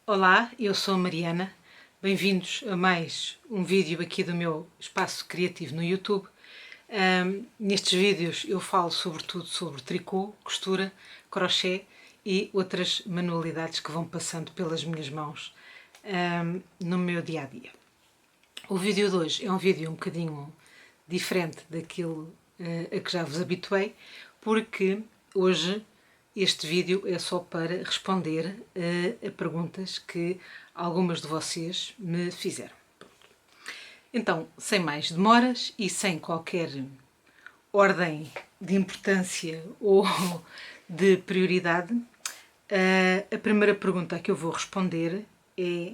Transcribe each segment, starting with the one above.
Olá, eu sou a Mariana, bem-vindos a mais um vídeo aqui do meu espaço criativo no YouTube. Nestes vídeos eu falo sobretudo sobre tricô, costura, crochê e outras manualidades que vão passando pelas minhas mãos no meu dia-a-dia. O vídeo de hoje é um vídeo um bocadinho diferente daquilo a que já vos habituei, porque hoje este vídeo é só para responder a perguntas que algumas de vocês me fizeram. Então, sem mais demoras e sem qualquer ordem de importância ou de prioridade, a primeira pergunta que eu vou responder é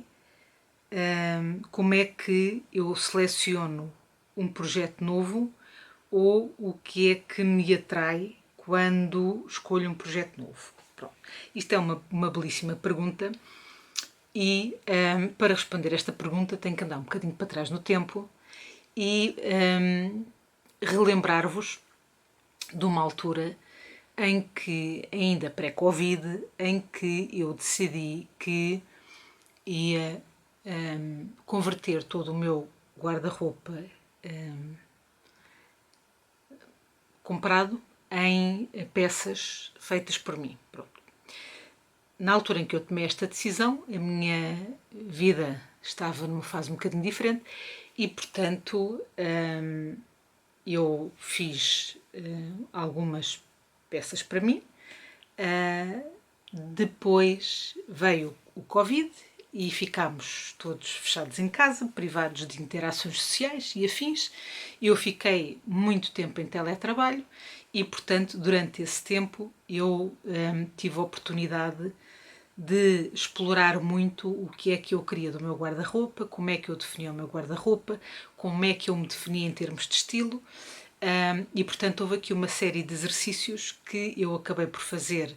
como é que eu seleciono um projeto novo ou o que é que me atrai quando escolho um projeto novo. Pronto. Isto é uma belíssima pergunta e para responder esta pergunta tenho que andar um bocadinho para trás no tempo e relembrar-vos de uma altura em que, ainda pré-Covid, em que eu decidi que ia converter todo o meu guarda-roupa comprado em peças feitas por mim. Pronto. Na altura em que eu tomei esta decisão, a minha vida estava numa fase um bocadinho diferente e, portanto, eu fiz algumas peças para mim. Depois veio o Covid e ficámos todos fechados em casa, privados de interações sociais e afins. Eu fiquei muito tempo em teletrabalho e, portanto, durante esse tempo eu tive a oportunidade de explorar muito o que é que eu queria do meu guarda-roupa, como é que eu definia o meu guarda-roupa, como é que eu me definia em termos de estilo. E, portanto, houve aqui uma série de exercícios que eu acabei por fazer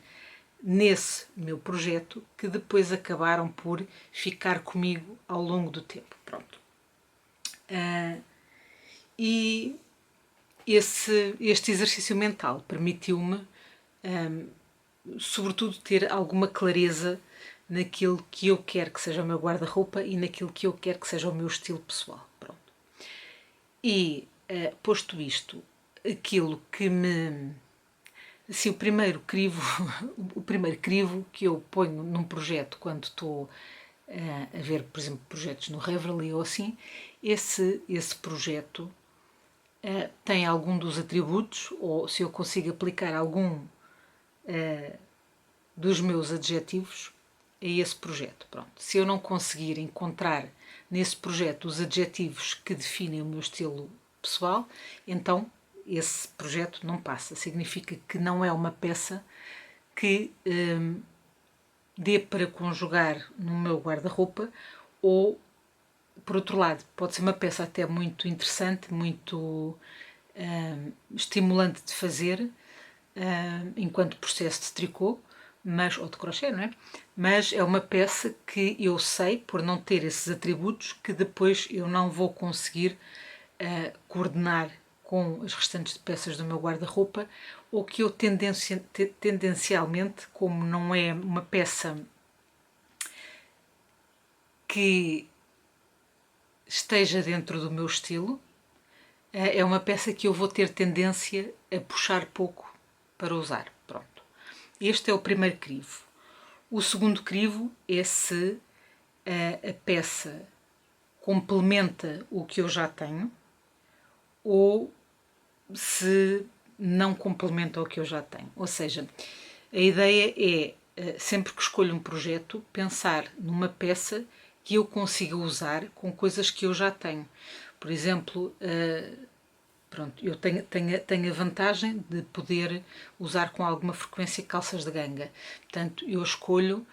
nesse meu projeto que depois acabaram por ficar comigo ao longo do tempo. Pronto. E este exercício mental permitiu-me, sobretudo, ter alguma clareza naquilo que eu quero que seja o meu guarda-roupa e naquilo que eu quero que seja o meu estilo pessoal. Pronto. E, posto isto, aquilo que me... Assim, o primeiro crivo que eu ponho num projeto quando estou a ver, por exemplo, projetos no Reverly ou assim, esse projeto tem algum dos atributos, ou se eu consigo aplicar algum dos meus adjetivos a esse projeto. Pronto. Se eu não conseguir encontrar nesse projeto os adjetivos que definem o meu estilo pessoal, então esse projeto não passa. Significa que não é uma peça que dê para conjugar no meu guarda-roupa, ou, por outro lado, pode ser uma peça até muito interessante, muito estimulante de fazer enquanto processo de tricô, ou de crochê, não é? Mas é uma peça que eu sei, por não ter esses atributos, que depois eu não vou conseguir coordenar com as restantes peças do meu guarda-roupa, ou que eu tendencialmente, como não é uma peça que esteja dentro do meu estilo, é uma peça que eu vou ter tendência a puxar pouco para usar. Pronto. Este é o primeiro crivo. O segundo crivo é se a peça complementa o que eu já tenho ou se não complementa o que eu já tenho. Ou seja, a ideia é, sempre que escolho um projeto, pensar numa peça que eu consiga usar com coisas que eu já tenho. Por exemplo, pronto, eu tenho a vantagem de poder usar com alguma frequência calças de ganga. Portanto, eu escolho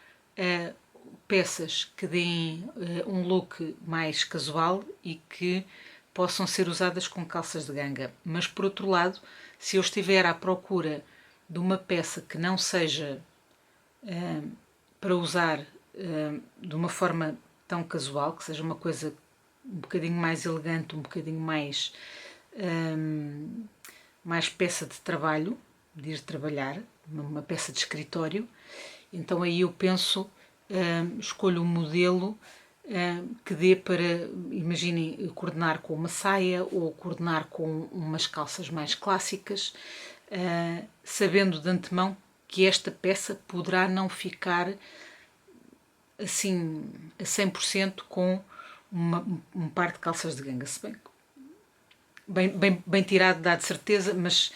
peças que deem um look mais casual e que possam ser usadas com calças de ganga. Mas por outro lado, se eu estiver à procura de uma peça que não seja para usar de uma forma tão casual, que seja uma coisa um bocadinho mais elegante, um bocadinho mais peça de trabalho, de ir trabalhar, uma peça de escritório, então aí eu penso, escolho um modelo que dê para, imaginem, coordenar com uma saia ou coordenar com umas calças mais clássicas, sabendo de antemão que esta peça poderá não ficar assim a 100% com um par de calças de ganga, se bem tirado dá de certeza, mas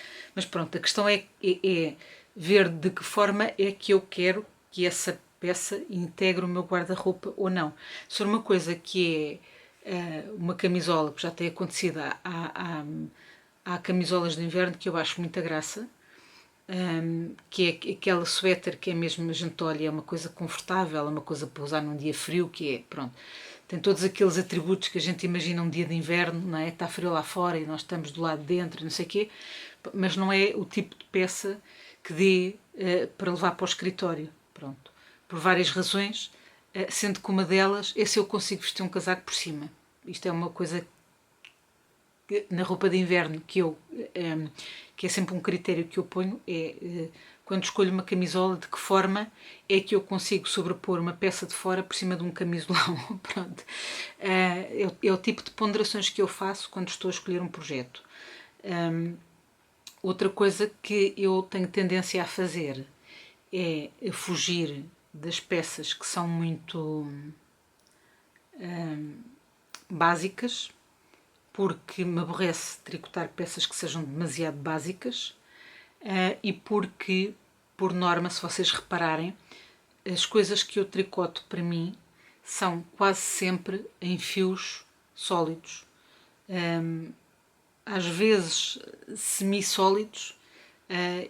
pronto, a questão é ver de que forma é que eu quero que essa peça integre o meu guarda-roupa ou não. Se for uma coisa que é uma camisola, que já tem acontecido, há camisolas de inverno que eu acho muita graça, que é aquela suéter que é mesmo magentolha, é uma coisa confortável, é uma coisa para usar num dia frio, que é, pronto, tem todos aqueles atributos que a gente imagina um dia de inverno, não é? Está frio lá fora e nós estamos do lado de dentro, não sei o quê, mas não é o tipo de peça que dê para levar para o escritório, pronto, por várias razões, sendo que uma delas é se eu consigo vestir um casaco por cima. Isto é uma coisa na roupa de inverno que é sempre um critério que eu ponho, quando escolho uma camisola, de que forma é que eu consigo sobrepor uma peça de fora por cima de um camisolão. Pronto. É o tipo de ponderações que eu faço quando estou a escolher um projeto. Outra coisa que eu tenho tendência a fazer é fugir das peças que são muito básicas, porque me aborrece tricotar peças que sejam demasiado básicas e porque, por norma, se vocês repararem, as coisas que eu tricoto para mim são quase sempre em fios sólidos, às vezes semi-sólidos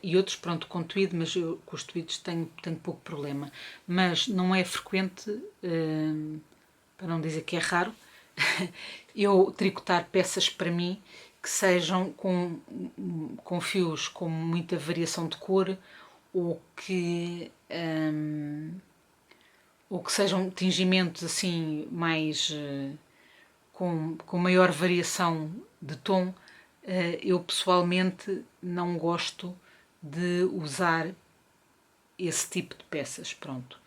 e outros, pronto, com tweed, mas eu com os tweeds tenho pouco problema. Mas não é frequente, para não dizer que é raro, eu tricotar peças para mim que sejam com fios com muita variação de cor ou que sejam tingimentos assim mais com maior variação de tom. Eu pessoalmente não gosto de usar esse tipo de peças, pronto.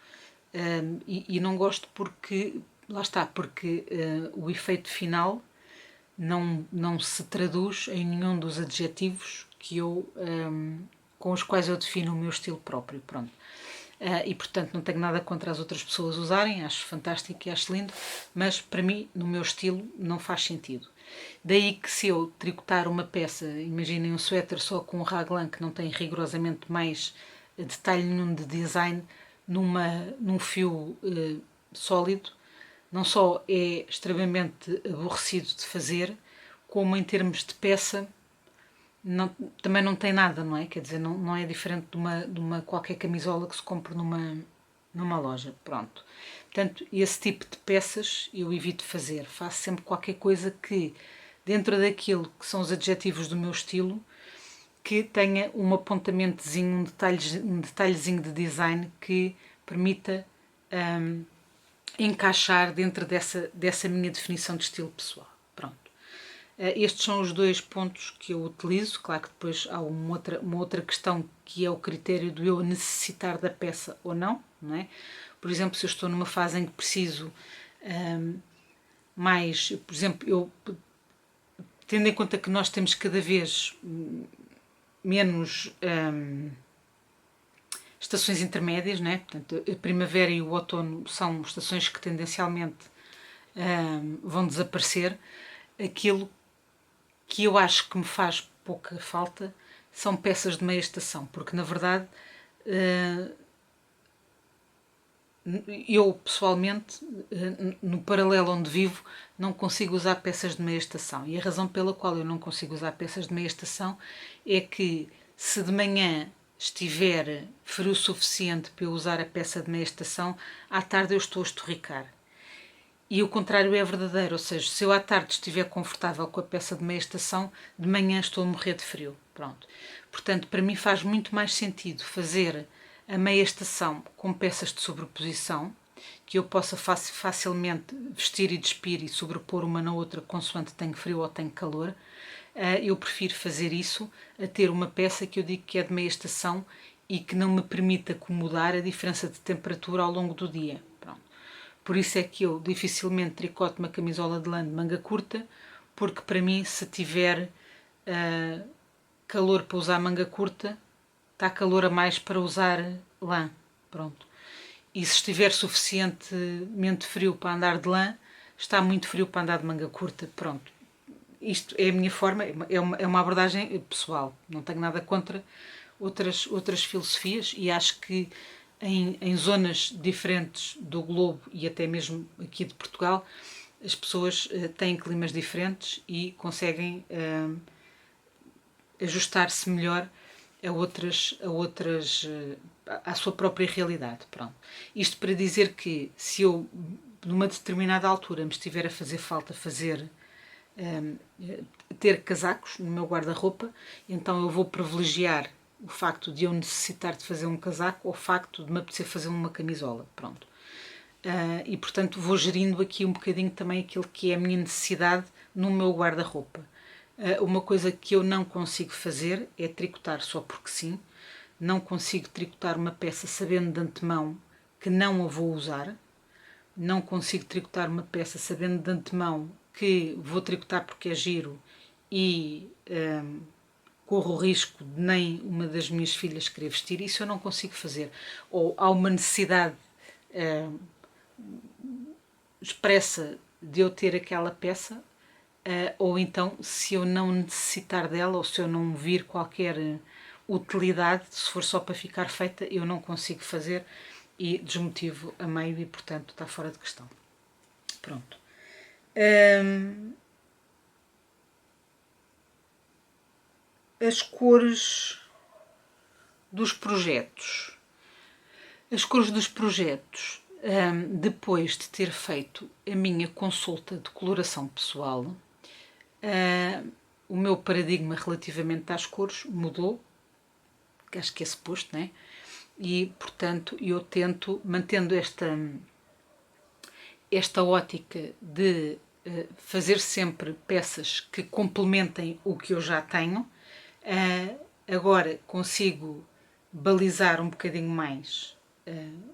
E não gosto porque, lá está, porque o efeito final não se traduz em nenhum dos adjetivos que com os quais eu defino o meu estilo próprio, pronto. E portanto não tenho nada contra as outras pessoas usarem, acho fantástico e acho lindo, mas para mim, no meu estilo, não faz sentido. Daí que se eu tricotar uma peça, imaginem um suéter só com um raglan que não tem rigorosamente mais detalhe nenhum de design, num fio sólido, não só é extremamente aborrecido de fazer, como em termos de peça também não tem nada, não é? Quer dizer, não é diferente de uma qualquer camisola que se compra numa loja, pronto. Portanto, esse tipo de peças eu evito fazer, faço sempre qualquer coisa que, dentro daquilo que são os adjetivos do meu estilo, que tenha um apontamentozinho, um detalhezinho de design que permita encaixar dentro dessa minha definição de estilo pessoal. Pronto. Estes são os dois pontos que eu utilizo. Claro que depois há uma outra questão que é o critério do eu necessitar da peça ou não, não é? Por exemplo, se eu estou numa fase em que preciso mais, por exemplo, tendo em conta que nós temos cada vez menos estações intermédias, né? Portanto, a primavera e o outono são estações que tendencialmente vão desaparecer. Aquilo que eu acho que me faz pouca falta são peças de meia estação, porque na verdade eu pessoalmente, no paralelo onde vivo, não consigo usar peças de meia estação, e a razão pela qual eu não consigo usar peças de meia estação é que se de manhã estiver frio o suficiente para eu usar a peça de meia estação, à tarde eu estou a estorricar. E o contrário é verdadeiro, ou seja, se eu à tarde estiver confortável com a peça de meia estação, de manhã estou a morrer de frio. Pronto. Portanto, para mim faz muito mais sentido fazer a meia estação com peças de sobreposição, que eu possa facilmente vestir e despir e sobrepor uma na outra consoante tenho frio ou tenho calor. Eu prefiro fazer isso a ter uma peça que eu digo que é de meia estação e que não me permite acomodar a diferença de temperatura ao longo do dia. Pronto. Por isso é que eu dificilmente tricoto uma camisola de lã de manga curta, porque para mim, se tiver calor para usar manga curta, está calor a mais para usar lã. Pronto. E se estiver suficientemente frio para andar de lã, está muito frio para andar de manga curta. Pronto. Isto é a minha forma, é uma abordagem pessoal. Não tenho nada contra outras filosofias e acho que em zonas diferentes do globo e até mesmo aqui de Portugal, as pessoas têm climas diferentes e conseguem ajustar-se melhor à sua própria realidade. Pronto. Isto para dizer que se eu, numa determinada altura, me estiver a fazer falta ter casacos no meu guarda-roupa, então eu vou privilegiar o facto de eu necessitar de fazer um casaco ou o facto de me apetecer fazer uma camisola. Pronto. E portanto vou gerindo aqui um bocadinho também aquilo que é a minha necessidade no meu guarda-roupa. Uma coisa que eu não consigo fazer é tricotar só porque sim. Não consigo tricotar uma peça sabendo de antemão que não a vou usar. Não consigo tricotar uma peça sabendo de antemão que vou tricotar porque é giro e corro o risco de nem uma das minhas filhas querer vestir. Isso eu não consigo fazer. Ou há uma necessidade expressa de eu ter aquela peça, ou então se eu não necessitar dela ou se eu não vir qualquer utilidade, se for só para ficar feita, eu não consigo fazer e desmotivo a meio e portanto está fora de questão. Pronto. As cores dos projetos. As cores dos projetos, depois de ter feito a minha consulta de coloração pessoal, o meu paradigma relativamente às cores mudou, que acho que é suposto, não é? E, portanto, eu tento, mantendo esta ótica de fazer sempre peças que complementem o que eu já tenho, agora consigo balizar um bocadinho mais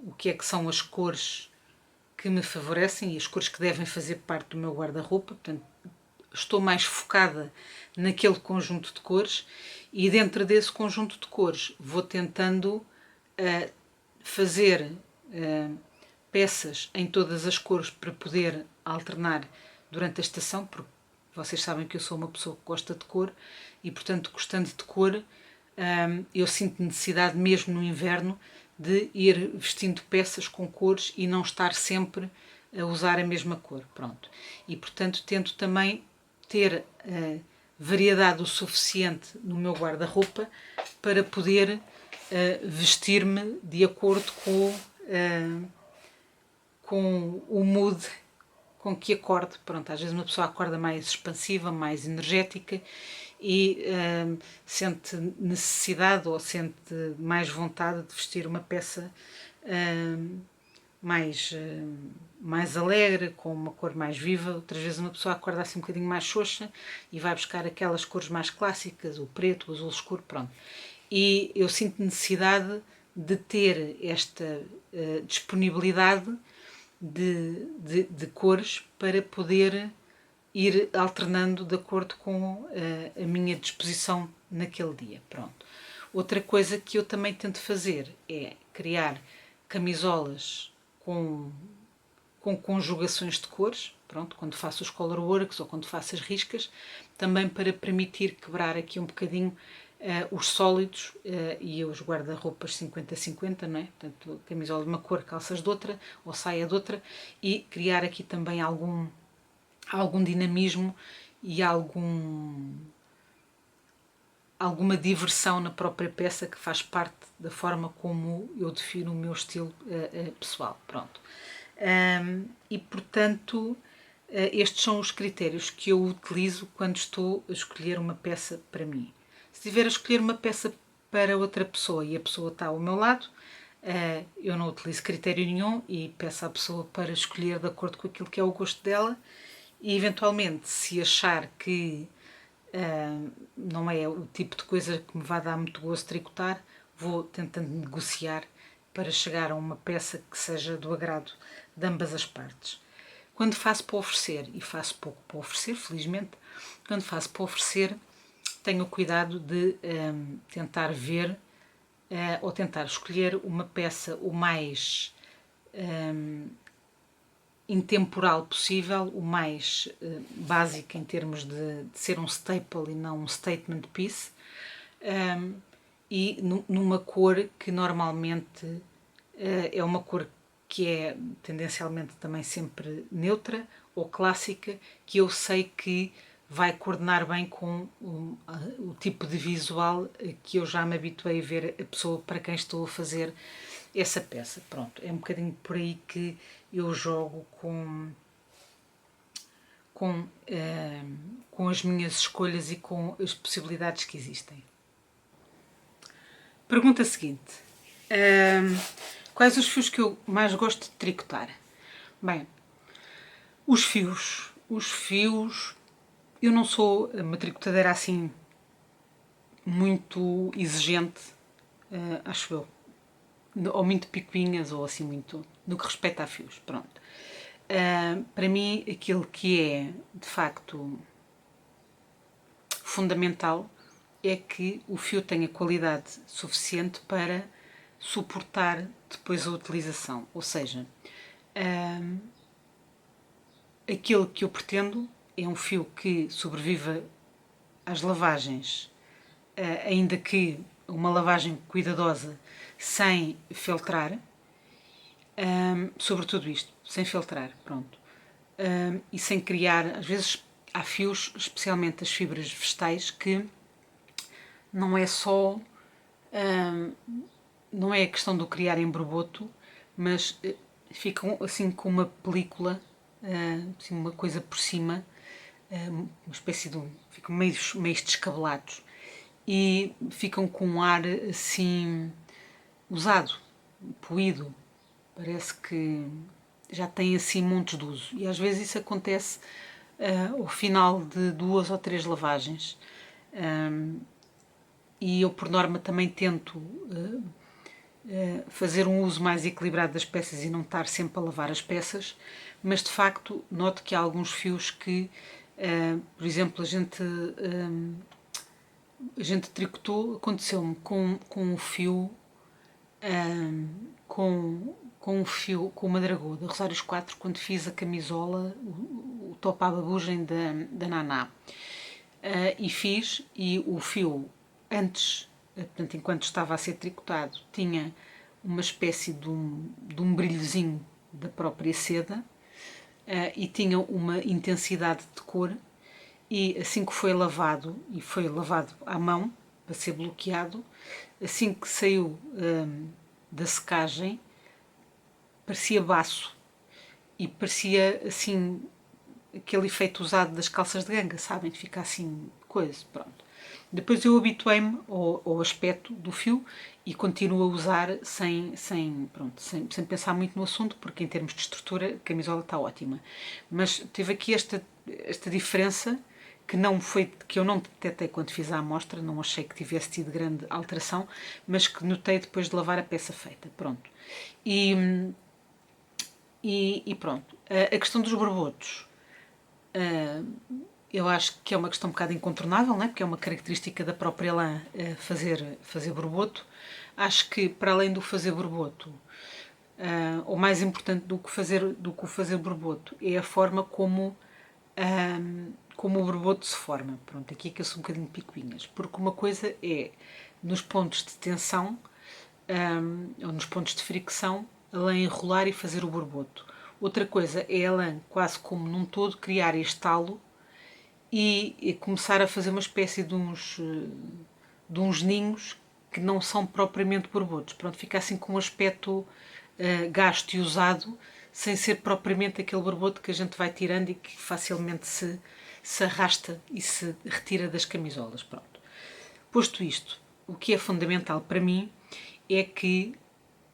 o que é que são as cores que me favorecem e as cores que devem fazer parte do meu guarda-roupa. Portanto, estou mais focada naquele conjunto de cores e dentro desse conjunto de cores vou tentando fazer peças em todas as cores para poder alternar durante a estação, porque vocês sabem que eu sou uma pessoa que gosta de cor e, portanto, gostando de cor, eu sinto necessidade, mesmo no inverno, de ir vestindo peças com cores e não estar sempre a usar a mesma cor. Pronto. E, portanto, tento também ter variedade o suficiente no meu guarda-roupa para poder vestir-me de acordo com o mood com que acorde. Pronto, às vezes uma pessoa acorda mais expansiva, mais energética e sente necessidade ou sente mais vontade de vestir uma peça mais alegre, com uma cor mais viva. Outras vezes uma pessoa acorda assim um bocadinho mais xoxa e vai buscar aquelas cores mais clássicas, o preto, o azul escuro, pronto. E eu sinto necessidade de ter esta disponibilidade de cores para poder ir alternando de acordo com a minha disposição naquele dia. Pronto. Outra coisa que eu também tento fazer é criar camisolas com conjugações de cores, pronto, quando faço os colorworks ou quando faço as riscas, também para permitir quebrar aqui um bocadinho os sólidos e os guarda-roupas 50-50, não é? Portanto, camisola de uma cor, calças de outra, ou saia de outra, e criar aqui também algum dinamismo e algum alguma diversão na própria peça que faz parte da forma como eu defino o meu estilo pessoal. Pronto. E portanto, estes são os critérios que eu utilizo quando estou a escolher uma peça para mim. Se estiver a escolher uma peça para outra pessoa e a pessoa está ao meu lado, eu não utilizo critério nenhum e peço à pessoa para escolher de acordo com aquilo que é o gosto dela, e eventualmente, se achar que não é o tipo de coisa que me vai dar muito gosto tricotar, vou tentando negociar para chegar a uma peça que seja do agrado de ambas as partes. Quando faço para oferecer, e faço pouco para oferecer, felizmente, quando faço para oferecer, tenho o cuidado de tentar ver ou tentar escolher uma peça o mais intemporal possível, o mais básico em termos de ser um staple e não um statement piece, e numa cor que normalmente é uma cor que é tendencialmente também sempre neutra ou clássica, que eu sei que vai coordenar bem com o tipo de visual que eu já me habituei a ver a pessoa para quem estou a fazer essa peça. Pronto, é um bocadinho por aí que eu jogo com as minhas escolhas e com as possibilidades que existem. Pergunta seguinte. Quais os fios que eu mais gosto de tricotar? Bem, os fios. Eu não sou uma tricotadeira assim muito exigente, acho eu. Ou muito picuinhas, ou assim muito, no que respeita a fios. Pronto. Para mim, aquilo que é, de facto, fundamental é que o fio tenha qualidade suficiente para suportar depois a utilização. Ou seja, aquilo que eu pretendo é um fio que sobreviva às lavagens, ainda que uma lavagem cuidadosa, sem filtrar, sobretudo isto, sem filtrar, pronto, e sem criar, às vezes há fios, especialmente as fibras vegetais, que não é só, não é a questão de o criar em borboto, mas ficam assim com uma película, assim, uma coisa por cima, uma espécie de ficam meio descabelados e ficam com um ar assim usado, poído, parece que já tem assim montes de uso, e às vezes isso acontece ao final de 2 ou 3 lavagens, e eu por norma também tento fazer um uso mais equilibrado das peças e não estar sempre a lavar as peças, mas de facto noto que há alguns fios que, por exemplo, a gente tricotou, aconteceu-me com o fio, com o Madragô da Rosários 4, quando fiz a camisola, o top à babugem da Naná. E fiz, e o fio antes, portanto, enquanto estava a ser tricotado, tinha uma espécie de um brilhozinho da própria seda, e tinha uma intensidade de cor, e assim que foi lavado, e foi lavado à mão para ser bloqueado, assim que saiu da secagem, parecia baço e parecia assim aquele efeito usado das calças de ganga, sabem? Fica assim coisa, pronto. Depois eu habituei-me ao aspecto do fio e continuo a usar sem pensar muito no assunto, porque em termos de estrutura a camisola está ótima. Mas teve aqui esta diferença que eu não detetei quando fiz a amostra, não achei que tivesse tido grande alteração, mas que notei depois de lavar a peça feita. Pronto. E pronto. A questão dos borbotos, eu acho que é uma questão um bocado incontornável, não é? Porque é uma característica da própria lã fazer borboto. Acho que, para além do fazer borboto, o mais importante do que o fazer borboto é a forma como o borboto se forma. Pronto, aqui é que eu sou um bocadinho picuinhas, porque uma coisa é nos pontos de tensão, ou nos pontos de fricção, a lã enrolar e fazer o borboto. Outra coisa é a lã, quase como num todo, criar este talo e começar a fazer uma espécie de de uns ninhos que não são propriamente borbotos. Pronto, fica assim com um aspecto gasto e usado, sem ser propriamente aquele borboto que a gente vai tirando e que facilmente se arrasta e se retira das camisolas. Pronto. Posto isto, o que é fundamental para mim é que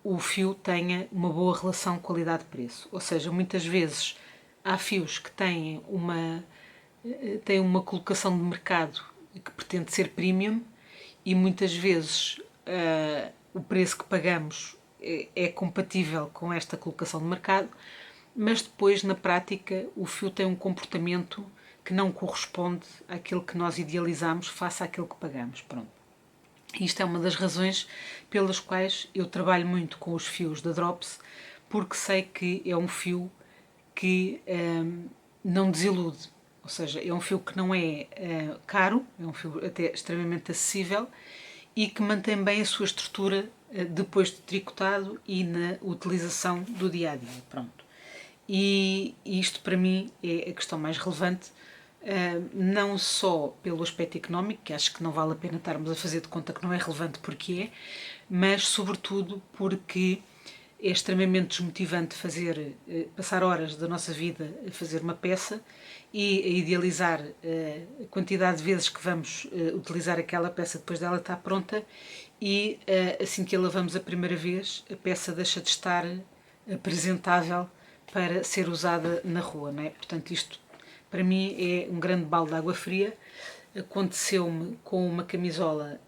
o fio tenha uma boa relação qualidade-preço. Ou seja, muitas vezes há fios que têm uma colocação de mercado que pretende ser premium e muitas vezes o preço que pagamos é compatível com esta colocação de mercado, mas depois, na prática, o fio tem um comportamento que não corresponde àquilo que nós idealizamos face àquilo que pagamos. Pronto. Isto é uma das razões pelas quais eu trabalho muito com os fios da Drops, porque sei que é um fio que não desilude. Ou seja, é um fio que não é caro, é um fio até extremamente acessível e que mantém bem a sua estrutura depois de tricotado e na utilização do dia a dia. Pronto. E isto para mim é a questão mais relevante, não só pelo aspecto económico, que acho que não vale a pena estarmos a fazer de conta que não é relevante porque é, mas sobretudo porque é extremamente desmotivante passar horas da nossa vida a fazer uma peça e a idealizar a quantidade de vezes que vamos utilizar aquela peça depois dela estar pronta e assim que a lavamos a primeira vez, a peça deixa de estar apresentável para ser usada na rua, não é? Portanto, isto para mim é um grande balde de água fria. Aconteceu-me com uma camisola,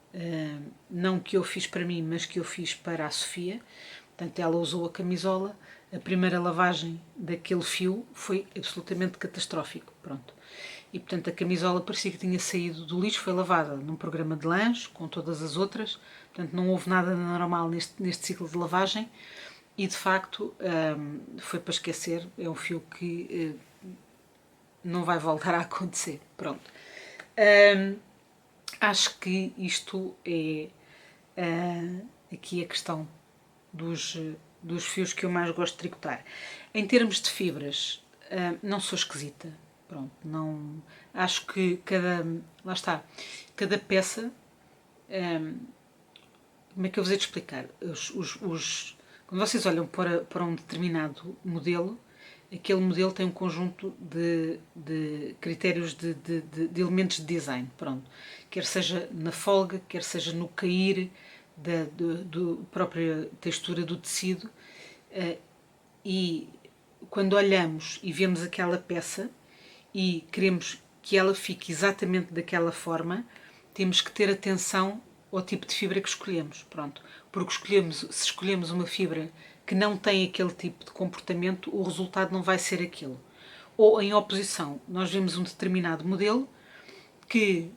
não que eu fiz para mim, mas que eu fiz para a Sofia. Portanto, ela usou a camisola, a primeira lavagem daquele fio foi absolutamente catastrófico. Pronto. E, portanto, a camisola parecia que tinha saído do lixo, foi lavada num programa de lãs, com todas as outras. Portanto, não houve nada normal neste ciclo de lavagem. E, de facto, foi para esquecer. É um fio que não vai voltar a acontecer. Pronto. Acho que isto é aqui a questão dos fios que eu mais gosto de tricotar. Em termos de fibras, não sou esquisita. Pronto, não. Acho que lá está, cada peça. Como é que eu vos hei de explicar? Quando vocês olham para um determinado modelo, aquele modelo tem um conjunto de critérios de elementos de design, pronto. Quer seja na folga, quer seja no cair da própria textura do tecido. E quando olhamos e vemos aquela peça e queremos que ela fique exatamente daquela forma, temos que ter atenção ao tipo de fibra que escolhemos, pronto. Porque se escolhemos uma fibra que não tem aquele tipo de comportamento, o resultado não vai ser aquele. Ou em oposição, nós vemos um determinado modelo que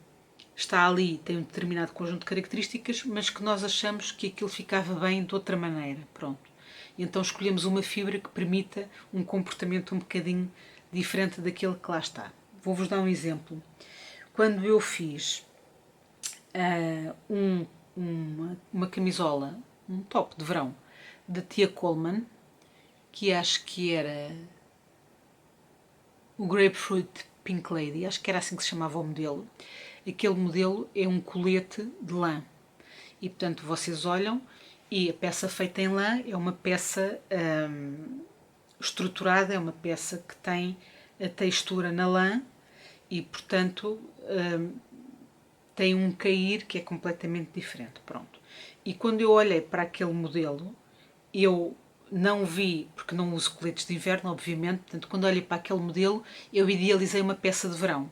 está ali, tem um determinado conjunto de características, mas que nós achamos que aquilo ficava bem de outra maneira, pronto. E então escolhemos uma fibra que permita um comportamento um bocadinho diferente daquele que lá está. Vou-vos dar um exemplo. Quando eu fiz uma camisola, um top de verão, da Tia Coleman, que acho que era o Grapefruit Pink Lady, acho que era assim que se chamava o modelo. Aquele modelo é um colete de lã. E, portanto, vocês olham e a peça feita em lã é uma peça estruturada, é uma peça que tem a textura na lã e, portanto, tem um cair que é completamente diferente. Pronto. E quando eu olhei para aquele modelo, eu não vi, porque não uso coletes de inverno, obviamente, portanto, quando olhei para aquele modelo, eu idealizei uma peça de verão.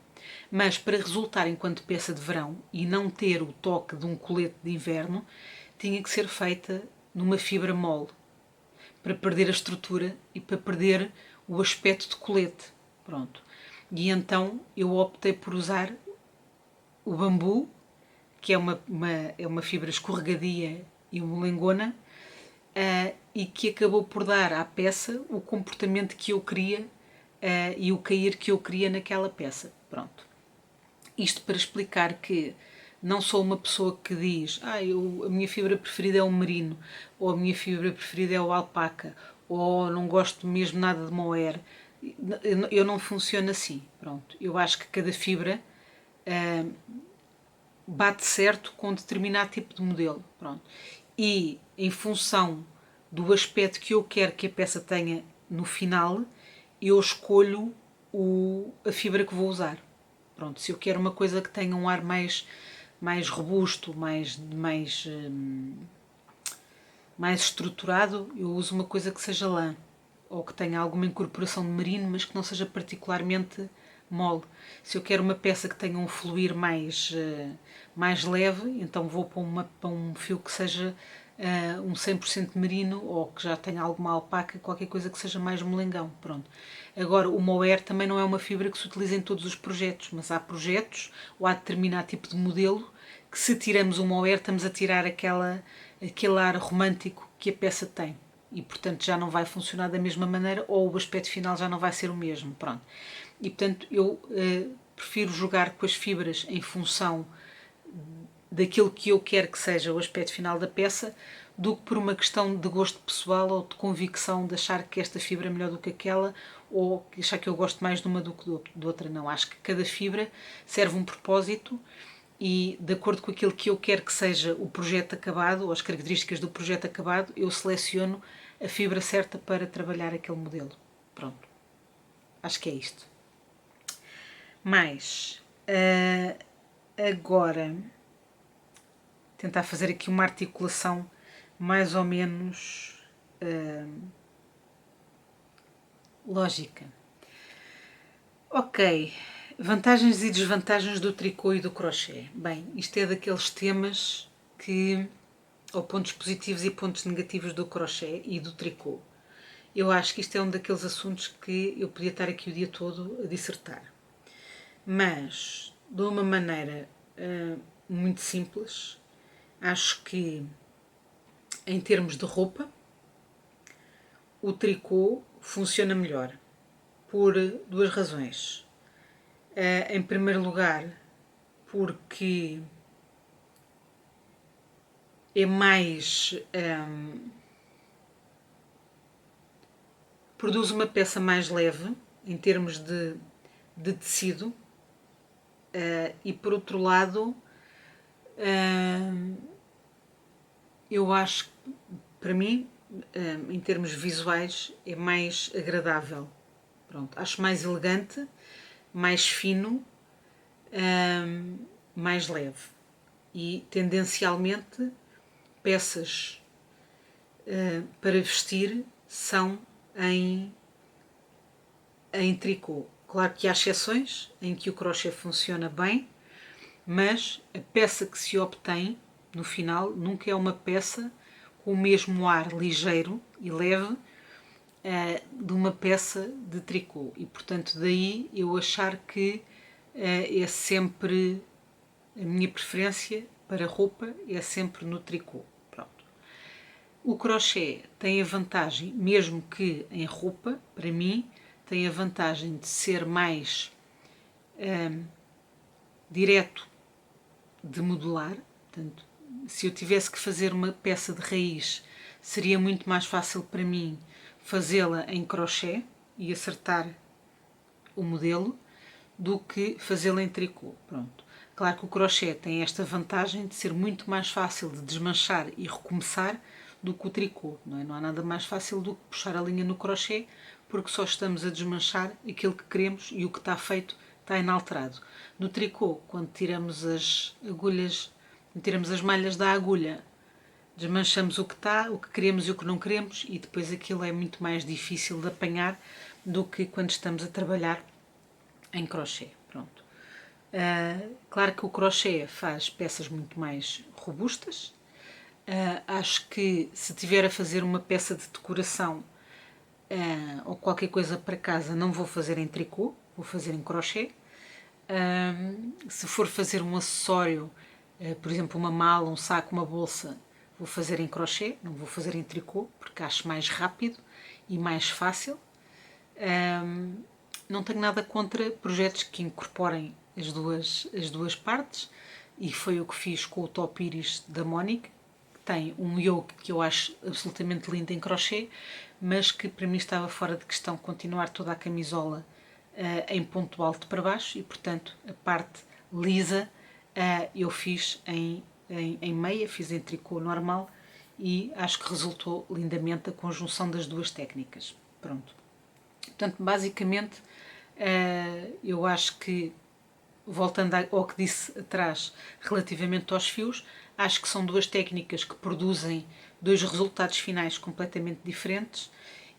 Mas para resultar enquanto peça de verão e não ter o toque de um colete de inverno, tinha que ser feita numa fibra mole, para perder a estrutura e para perder o aspecto de colete. Pronto. E então eu optei por usar o bambu, que é uma fibra escorregadia e molengona, e que acabou por dar à peça o comportamento que eu queria e o cair que eu queria naquela peça. Pronto. Isto para explicar que não sou uma pessoa que diz a minha fibra preferida é o merino, ou a minha fibra preferida é o alpaca, ou não gosto mesmo nada de moer. Eu não funciono assim. Pronto. Eu acho que cada fibra bate certo com determinado tipo de modelo. Pronto. E em função do aspecto que eu quero que a peça tenha no final, eu escolho a fibra que vou usar. Pronto, se eu quero uma coisa que tenha um ar mais robusto, mais estruturado, eu uso uma coisa que seja lã, ou que tenha alguma incorporação de merino, mas que não seja particularmente mole. Se eu quero uma peça que tenha um fluir mais leve, então vou para um fio que seja um 100% merino, ou que já tenha alguma alpaca, qualquer coisa que seja mais molengão. Pronto. Agora, o mohair também não é uma fibra que se utiliza em todos os projetos, mas há projetos ou há determinado tipo de modelo que, se tiramos o mohair, estamos a tirar aquele ar romântico que a peça tem. E, portanto, já não vai funcionar da mesma maneira, ou o aspecto final já não vai ser o mesmo. Pronto. E, portanto, eu prefiro jogar com as fibras em função daquilo que eu quero que seja o aspecto final da peça, do que por uma questão de gosto pessoal ou de convicção de achar que esta fibra é melhor do que aquela, ou achar que eu gosto mais de uma do que de outra. Não, acho que cada fibra serve um propósito e, de acordo com aquilo que eu quero que seja o projeto acabado, ou as características do projeto acabado, eu seleciono a fibra certa para trabalhar aquele modelo. Pronto. Acho que é isto. Mas, agora, tentar fazer aqui uma articulação mais ou menos lógica. Ok, vantagens e desvantagens do tricô e do crochê. Bem, isto é daqueles temas ou pontos positivos e pontos negativos do crochê e do tricô. Eu acho que isto é um daqueles assuntos que eu podia estar aqui o dia todo a dissertar. Mas, de uma maneira muito simples, acho que, em termos de roupa, o tricô funciona melhor por duas razões. Em primeiro lugar, porque é mais. Produz uma peça mais leve em termos de tecido, e por outro lado, eu acho que, para mim, em termos visuais, é mais agradável. Pronto, acho mais elegante, mais fino, mais leve. E, tendencialmente, peças para vestir são em tricô. Claro que há exceções em que o crochê funciona bem, mas a peça que se obtém no final nunca é uma peça com o mesmo ar ligeiro e leve de uma peça de tricô. E, portanto, daí eu achar que é sempre a minha preferência para roupa, é sempre no tricô. Pronto. O crochê tem a vantagem, mesmo que em roupa, para mim, tem a vantagem de ser mais direto de modular. Portanto, se eu tivesse que fazer uma peça de raiz, seria muito mais fácil para mim fazê-la em crochê e acertar o modelo do que fazê-la em tricô. Pronto. Claro que o crochê tem esta vantagem de ser muito mais fácil de desmanchar e recomeçar do que o tricô. Não é? Não há nada mais fácil do que puxar a linha no crochê, porque só estamos a desmanchar aquilo que queremos e o que está feito está inalterado. No tricô, quando tiramos as agulhas, tiramos as malhas da agulha, desmanchamos o que está, o que queremos e o que não queremos, e depois aquilo é muito mais difícil de apanhar do que quando estamos a trabalhar em crochê. Pronto. Claro que o crochê faz peças muito mais robustas. Acho que, se tiver a fazer uma peça de decoração ou qualquer coisa para casa, não vou fazer em tricô, vou fazer em crochê. Se for fazer um acessório, por exemplo, uma mala, um saco, uma bolsa, vou fazer em crochê, não vou fazer em tricô, porque acho mais rápido e mais fácil. Não tenho nada contra projetos que incorporem as duas partes, e foi o que fiz com o top íris da Mónica, que tem um yoke que eu acho absolutamente lindo em crochê, mas que para mim estava fora de questão continuar toda a camisola em ponto alto para baixo, e portanto a parte lisa eu fiz em meia, fiz em tricô normal e acho que resultou lindamente a conjunção das duas técnicas. Pronto. Portanto, basicamente, eu acho que, voltando ao que disse atrás relativamente aos fios, acho que são duas técnicas que produzem dois resultados finais completamente diferentes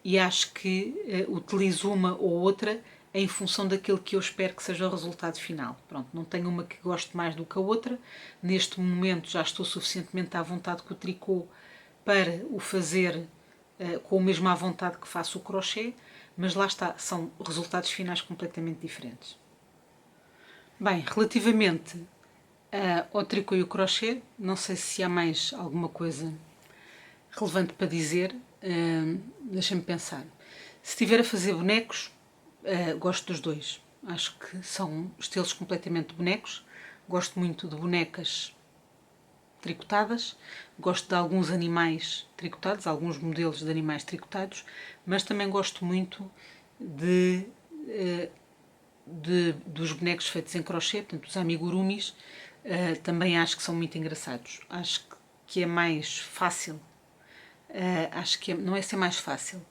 e acho que utilizo uma ou outra em função daquilo que eu espero que seja o resultado final. Pronto, não tenho uma que goste mais do que a outra. Neste momento já estou suficientemente à vontade com o tricô para o fazer com a mesma vontade que faço o crochê, mas lá está, são resultados finais completamente diferentes. Bem, relativamente ao tricô e o crochê, não sei se há mais alguma coisa relevante para dizer. Deixem-me pensar. Se estiver a fazer bonecos, gosto dos dois. Acho que são estilos completamente de bonecos. Gosto muito de bonecas tricotadas, gosto de alguns animais tricotados, alguns modelos de animais tricotados, mas também gosto muito dos bonecos feitos em crochê, portanto, os amigurumis, também acho que são muito engraçados. Acho que é mais fácil, acho que não é ser mais fácil,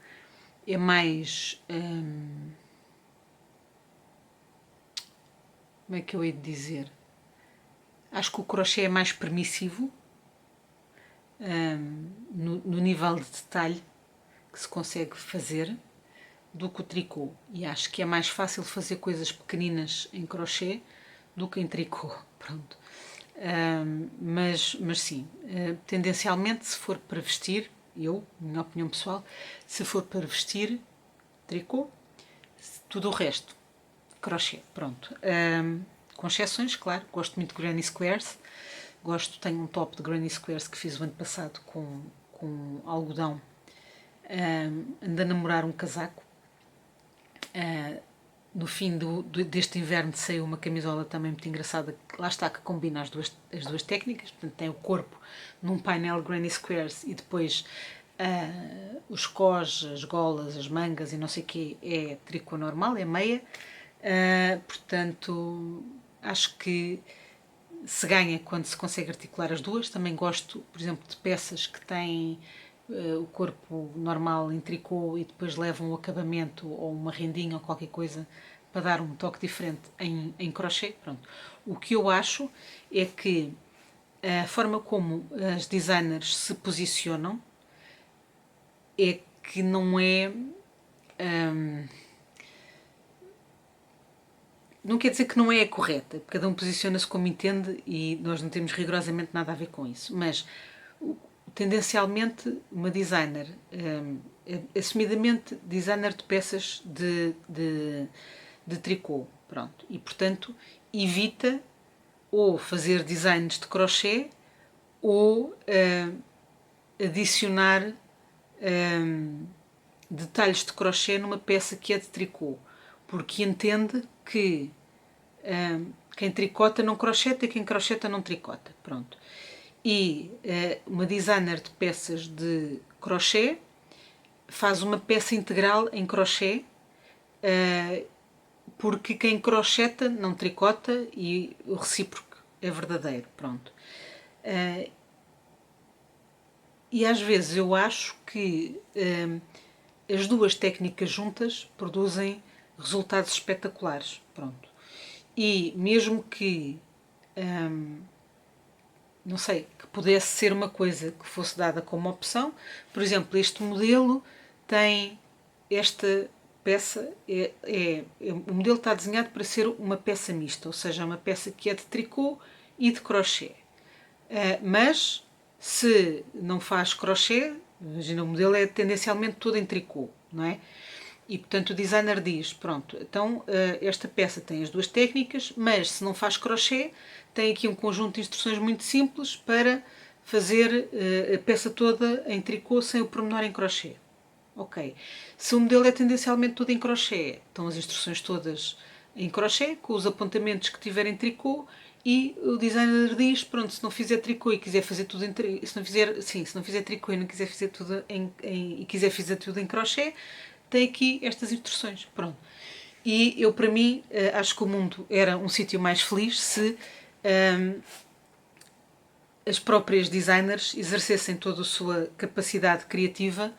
é mais. Como é que eu hei de dizer? Acho que o crochê é mais permissivo no nível de detalhe que se consegue fazer do que o tricô. E acho que é mais fácil fazer coisas pequeninas em crochê do que em tricô. Pronto. Mas sim, tendencialmente, se for para vestir, minha opinião pessoal, se for para vestir, tricô, tudo o resto, crochê. Pronto. Com exceções, claro, gosto muito de Granny Squares. Tenho um top de Granny Squares que fiz o ano passado com algodão. Ando a namorar um casaco. No fim deste inverno saiu uma camisola também muito engraçada, lá está, que combina as duas técnicas. Portanto, tem o corpo num painel Granny Squares e depois os cós, as golas, as mangas e não sei o quê é tricô normal, é meia. Portanto, acho que se ganha quando se consegue articular as duas. Também gosto, por exemplo, de peças que têm o corpo normal em tricô e depois levam um acabamento ou uma rendinha ou qualquer coisa para dar um toque diferente em crochê. Pronto. O que eu acho é que a forma como as designers se posicionam é que não é. Não quer dizer que não é a correta, cada um posiciona-se como entende e nós não temos rigorosamente nada a ver com isso, mas tendencialmente uma designer, assumidamente designer de peças de tricô, pronto, e portanto evita ou fazer designs de crochê ou adicionar detalhes de crochê numa peça que é de tricô, porque entende que quem tricota não crocheta e quem crocheta não tricota. Pronto. E uma designer de peças de crochê faz uma peça integral em crochê porque quem crocheta não tricota e o recíproco é verdadeiro. Pronto. E às vezes eu acho que as duas técnicas juntas produzem resultados espetaculares. Pronto. E mesmo que, não sei, que pudesse ser uma coisa que fosse dada como opção, por exemplo, este modelo tem esta peça, o modelo está desenhado para ser uma peça mista, ou seja, uma peça que é de tricô e de crochê. Mas se não faz crochê, imagina, o modelo é tendencialmente todo em tricô, não é? E portanto o designer diz, pronto, então esta peça tem as duas técnicas, mas se não faz crochê, tem aqui um conjunto de instruções muito simples para fazer a peça toda em tricô sem o pormenor em crochê. Ok. Se o modelo é tendencialmente todo em crochê, estão as instruções todas em crochê, com os apontamentos que tiver em tricô, e o designer diz, pronto, se não fizer tricô e quiser fazer tudo em se não fizer tricô e não quiser fazer tudo e quiser fazer tudo em crochê, tem aqui estas instruções. Pronto. E eu, para mim, acho que o mundo era um sítio mais feliz se as próprias designers exercessem toda a sua capacidade criativa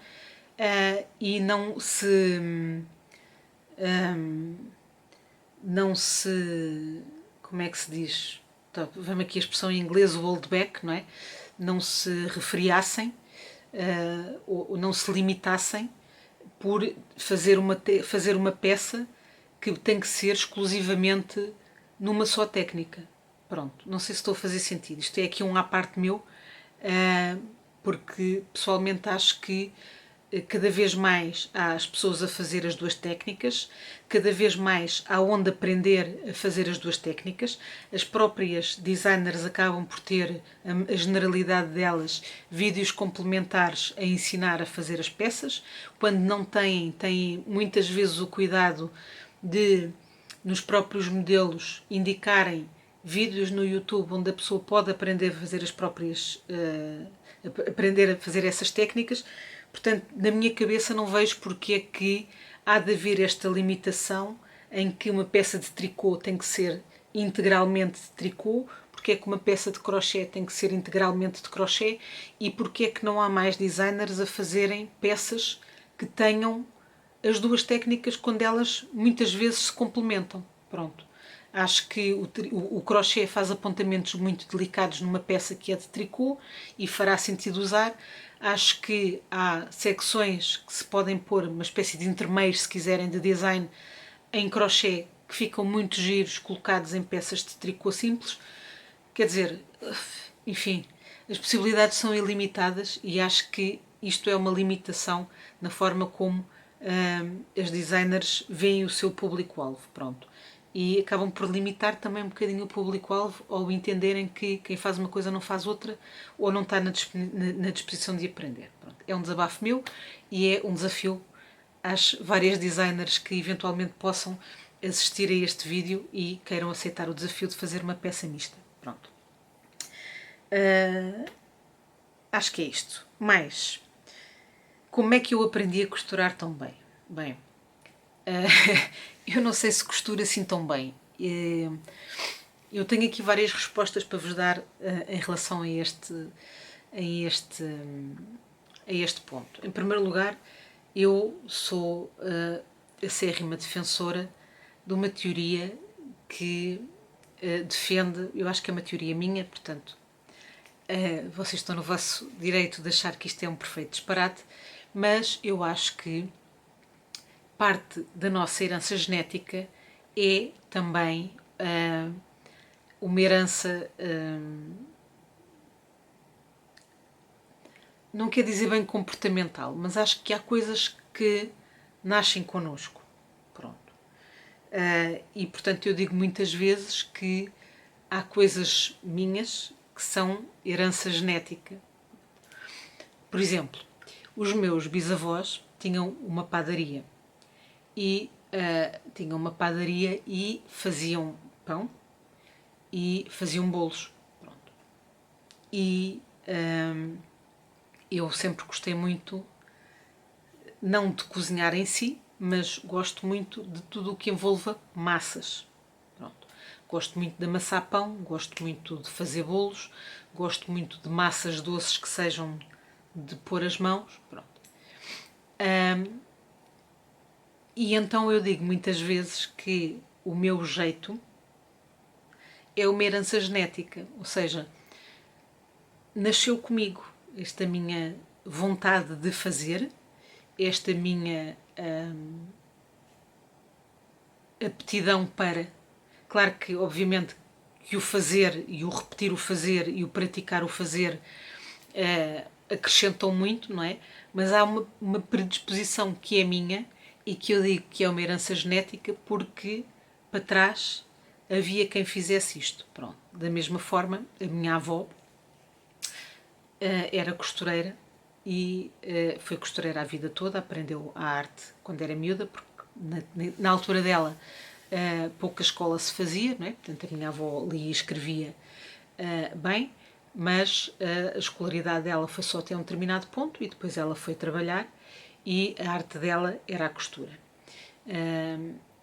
e não se, como é que se diz? Vamos aqui a expressão em inglês, o hold back, não é? Não se refriassem ou não se limitassem por fazer uma peça que tem que ser exclusivamente numa só técnica. Pronto, não sei se estou a fazer sentido. Isto é aqui um à parte meu, porque pessoalmente acho que cada vez mais há as pessoas a fazer as duas técnicas, cada vez mais há onde aprender a fazer as duas técnicas. As próprias designers acabam por ter, a generalidade delas, vídeos complementares a ensinar a fazer as peças. Quando não têm muitas vezes o cuidado de, nos próprios modelos, indicarem vídeos no YouTube onde a pessoa pode aprender a fazer as próprias, aprender a fazer essas técnicas. Portanto, na minha cabeça não vejo porque é que há de haver esta limitação em que uma peça de tricô tem que ser integralmente de tricô, porque é que uma peça de crochê tem que ser integralmente de crochê e porque é que não há mais designers a fazerem peças que tenham as duas técnicas quando elas muitas vezes se complementam. Pronto. Acho que o crochê faz apontamentos muito delicados numa peça que é de tricô e fará sentido usar. Acho que há secções que se podem pôr, uma espécie de intermeios, se quiserem, de design em crochê, que ficam muito giros colocados em peças de tricô simples. Quer dizer, enfim, as possibilidades são ilimitadas e acho que isto é uma limitação na forma como as designers veem o seu público-alvo. Pronto. E acabam por limitar também um bocadinho o público-alvo ao entenderem que quem faz uma coisa não faz outra ou não está na disposição de aprender. Pronto. É um desabafo meu e é um desafio às várias designers que eventualmente possam assistir a este vídeo e queiram aceitar o desafio de fazer uma peça mista. Pronto. Acho que é isto. Mas, como é que eu aprendi a costurar tão bem? Bem, eu não sei se costura assim tão bem. Eu tenho aqui várias respostas para vos dar em relação a este ponto. Em primeiro lugar, eu sou acérrima defensora de uma teoria que defende, eu acho que é uma teoria minha, portanto, vocês estão no vosso direito de achar que isto é um perfeito disparate, mas eu acho que parte da nossa herança genética é também uma herança, não quer dizer bem comportamental, mas acho que há coisas que nascem connosco. Pronto. E portanto eu digo muitas vezes que há coisas minhas que são herança genética. Por exemplo, os meus bisavós tinham uma padaria e faziam pão e faziam bolos. Pronto. E eu sempre gostei muito, não de cozinhar em si, mas gosto muito de tudo o que envolva massas. Pronto. Gosto muito de amassar pão, gosto muito de fazer bolos, gosto muito de massas doces que sejam de pôr as mãos. Pronto. E então eu digo muitas vezes que o meu jeito é uma herança genética, ou seja, nasceu comigo esta minha vontade de fazer, esta minha aptidão para. Claro que, obviamente, que o fazer e o repetir o fazer e o praticar o fazer acrescentam muito, não é? Mas há uma predisposição que é minha e que eu digo que é uma herança genética porque para trás havia quem fizesse isto. Pronto. Da mesma forma, a minha avó era costureira e foi costureira a vida toda, aprendeu a arte quando era miúda, porque na altura dela pouca escola se fazia, não é? Portanto a minha avó lia e escrevia bem, mas a escolaridade dela foi só até um determinado ponto e depois ela foi trabalhar e a arte dela era a costura.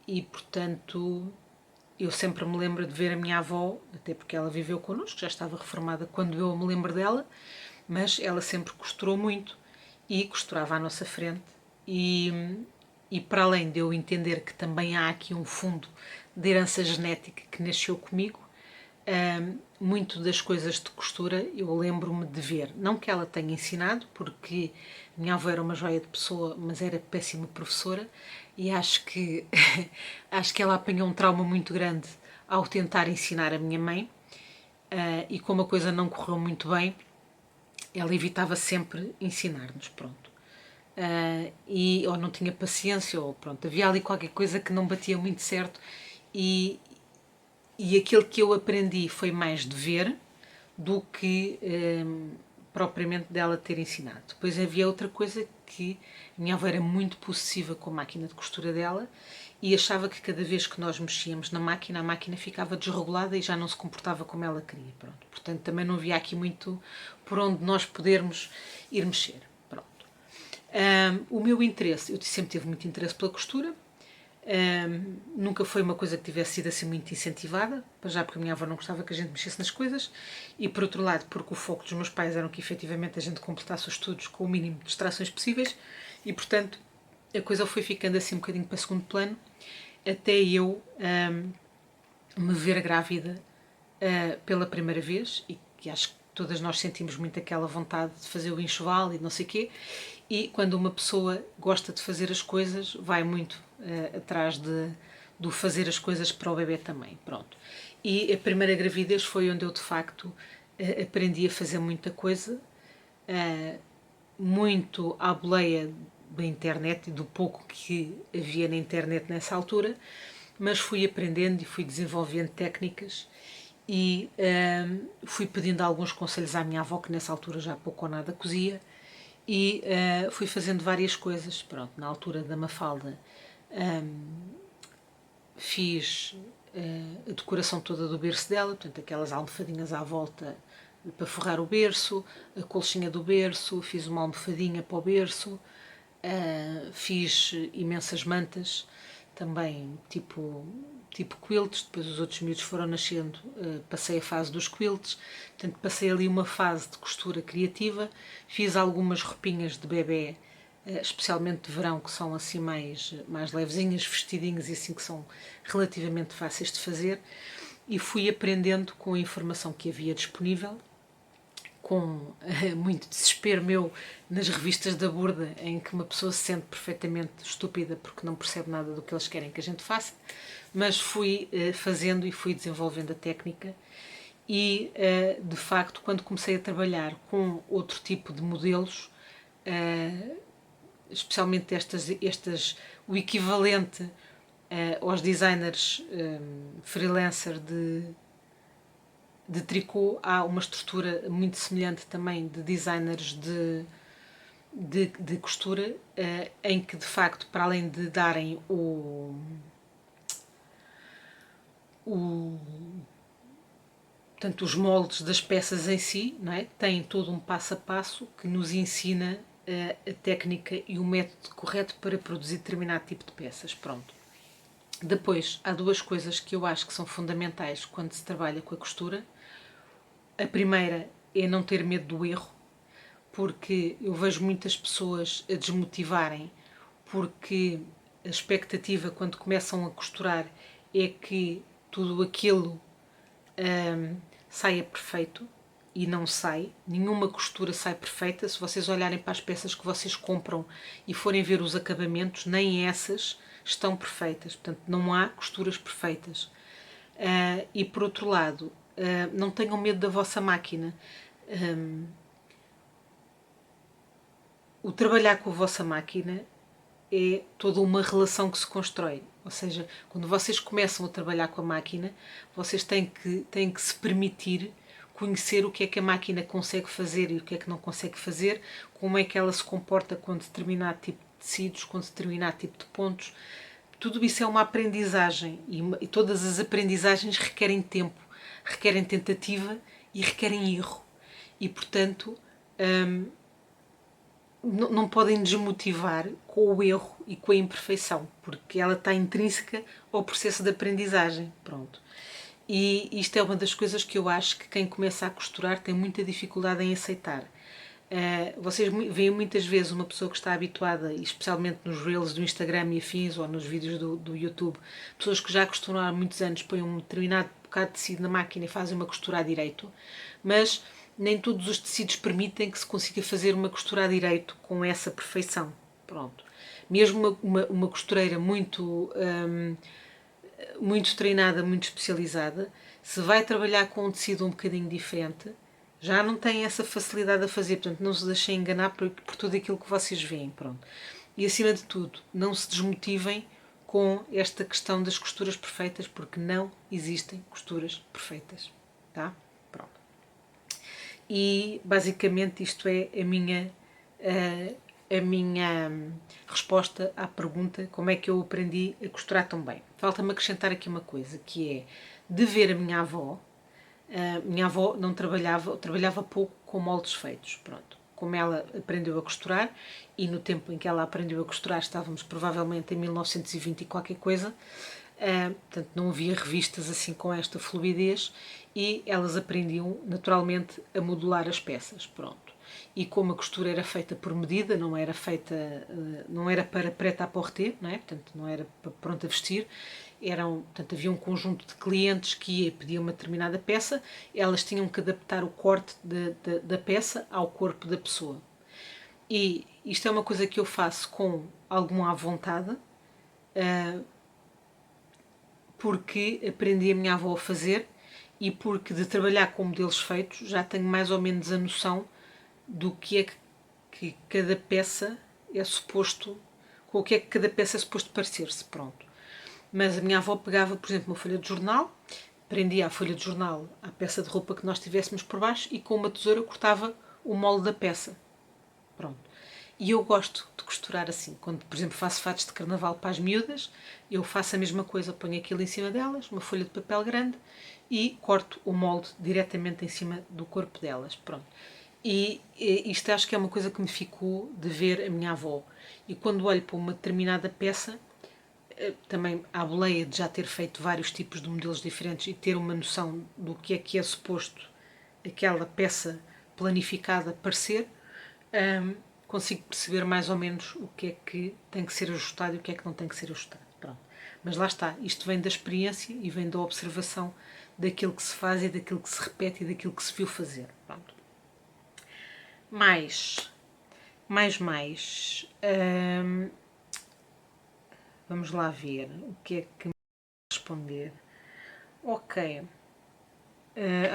E portanto eu sempre me lembro de ver a minha avó, até porque ela viveu connosco, já estava reformada quando eu me lembro dela, mas ela sempre costurou muito e costurava à nossa frente. E para além de eu entender que também há aqui um fundo de herança genética que nasceu comigo, muito das coisas de costura eu lembro-me de ver. Não que ela tenha ensinado, porque minha avó era uma joia de pessoa, mas era péssima professora, e acho que, acho que ela apanhou um trauma muito grande ao tentar ensinar a minha mãe, e como a coisa não correu muito bem, ela evitava sempre ensinar-nos, pronto. E ou não tinha paciência, ou pronto, havia ali qualquer coisa que não batia muito certo, e, e aquilo que eu aprendi foi mais de ver do que propriamente dela ter ensinado. Depois havia outra coisa que a minha avó era muito possessiva com a máquina de costura dela e achava que cada vez que nós mexíamos na máquina, a máquina ficava desregulada e já não se comportava como ela queria. Pronto. Portanto, também não havia aqui muito por onde nós podermos ir mexer. Pronto. O meu interesse, eu sempre tive muito interesse pela costura. Nunca foi uma coisa que tivesse sido assim muito incentivada, já porque a minha avó não gostava que a gente mexesse nas coisas, e por outro lado porque o foco dos meus pais era que efetivamente a gente completasse os estudos com o mínimo de distrações possíveis, e portanto a coisa foi ficando assim um bocadinho para segundo plano, até eu me ver grávida pela primeira vez, e que acho que todas nós sentimos muito aquela vontade de fazer o enxoval e não sei o quê, e quando uma pessoa gosta de fazer as coisas, vai muito atrás do fazer as coisas para o bebê também, pronto. E a primeira gravidez foi onde eu de facto aprendi a fazer muita coisa, muito à boleia da internet e do pouco que havia na internet nessa altura, mas fui aprendendo e fui desenvolvendo técnicas e fui pedindo alguns conselhos à minha avó, que nessa altura já pouco ou nada cozia, e fui fazendo várias coisas. Pronto, na altura da Mafalda fiz a decoração toda do berço dela, portanto aquelas almofadinhas à volta para forrar o berço, a colchinha do berço, fiz uma almofadinha para o berço, fiz imensas mantas, também tipo quilts. Depois os outros miúdos foram nascendo, passei a fase dos quilts, portanto passei ali uma fase de costura criativa, fiz algumas roupinhas de bebê, especialmente de verão, que são assim mais levezinhas, vestidinhos e assim que são relativamente fáceis de fazer, e fui aprendendo com a informação que havia disponível, com muito desespero meu nas revistas da Burda, em que uma pessoa se sente perfeitamente estúpida porque não percebe nada do que eles querem que a gente faça, mas fui fazendo e fui desenvolvendo a técnica. E de facto, quando comecei a trabalhar com outro tipo de modelos, especialmente o equivalente aos designers freelancer de tricô, há uma estrutura muito semelhante também de designers de costura, em que de facto, para além de darem portanto, os moldes das peças em si, não é? Tem todo um passo a passo que nos ensina a técnica e o método correto para produzir determinado tipo de peças. Pronto. Depois, há duas coisas que eu acho que são fundamentais quando se trabalha com a costura. A primeira é não ter medo do erro, porque eu vejo muitas pessoas a desmotivarem porque a expectativa quando começam a costurar é que tudo aquilo saia perfeito, e não sai. Nenhuma costura sai perfeita. Se vocês olharem para as peças que vocês compram e forem ver os acabamentos, nem essas estão perfeitas. Portanto, não há costuras perfeitas. E por outro lado, não tenham medo da vossa máquina. O trabalhar com a vossa máquina é toda uma relação que se constrói. Ou seja, quando vocês começam a trabalhar com a máquina, vocês têm que se permitir conhecer o que é que a máquina consegue fazer e o que é que não consegue fazer, como é que ela se comporta com determinado tipo de tecidos, com determinado tipo de pontos. Tudo isso é uma aprendizagem, e todas as aprendizagens requerem tempo, requerem tentativa e requerem erro. E, portanto, não podem desmotivar com o erro e com a imperfeição, porque ela está intrínseca ao processo de aprendizagem. Pronto. E isto é uma das coisas que eu acho que quem começa a costurar tem muita dificuldade em aceitar. Vocês veem muitas vezes uma pessoa que está habituada, especialmente nos Reels do Instagram e afins, ou nos vídeos do YouTube, pessoas que já costuraram há muitos anos, põem um determinado bocado de tecido na máquina e fazem uma costura a direito, mas nem todos os tecidos permitem que se consiga fazer uma costura a direito com essa perfeição. Pronto. Mesmo uma costureira muito treinada, muito especializada, se vai trabalhar com um tecido um bocadinho diferente, já não tem essa facilidade a fazer. Portanto, não se deixem enganar por tudo aquilo que vocês veem. Pronto. E acima de tudo, não se desmotivem com esta questão das costuras perfeitas, porque não existem costuras perfeitas. Tá? Pronto. E basicamente isto é a minha resposta à pergunta como é que eu aprendi a costurar tão bem. Falta-me acrescentar aqui uma coisa, que é de ver a minha avó. Minha avó não trabalhava pouco com moldes feitos. Pronto. Como ela aprendeu a costurar, e no tempo em que ela aprendeu a costurar estávamos provavelmente em 1920 e qualquer coisa, portanto não havia revistas assim com esta fluidez, e elas aprendiam naturalmente a modular as peças. Pronto. E como a costura era feita por medida, não era para prêt-à-porter, não é? Portanto não era para pronto a vestir, portanto, havia um conjunto de clientes que ia pedir uma determinada peça, elas tinham que adaptar o corte da peça ao corpo da pessoa. E isto é uma coisa que eu faço com alguma à vontade, porque aprendi a minha avó a fazer, e porque de trabalhar com modelos feitos já tenho mais ou menos a noção do que é que cada peça é suposto, com o que é que cada peça é suposto parecer-se. Pronto. Mas a minha avó pegava, por exemplo, uma folha de jornal, prendia a folha de jornal à peça de roupa que nós tivéssemos por baixo e com uma tesoura cortava o molde da peça. Pronto. E eu gosto de costurar assim. Quando, por exemplo, faço fatos de carnaval para as miúdas, eu faço a mesma coisa, ponho aquilo em cima delas, uma folha de papel grande, e corto o molde diretamente em cima do corpo delas. Pronto. E isto acho que é uma coisa que me ficou de ver a minha avó. E quando olho para uma determinada peça, também à boleia de já ter feito vários tipos de modelos diferentes e ter uma noção do que é suposto aquela peça planificada parecer, consigo perceber mais ou menos o que é que tem que ser ajustado e o que é que não tem que ser ajustado. Pronto. Mas lá está, isto vem da experiência e vem da observação daquilo que se faz e daquilo que se repete e daquilo que se viu fazer. Pronto. Mais. Vamos lá ver o que é que me responder. Ok.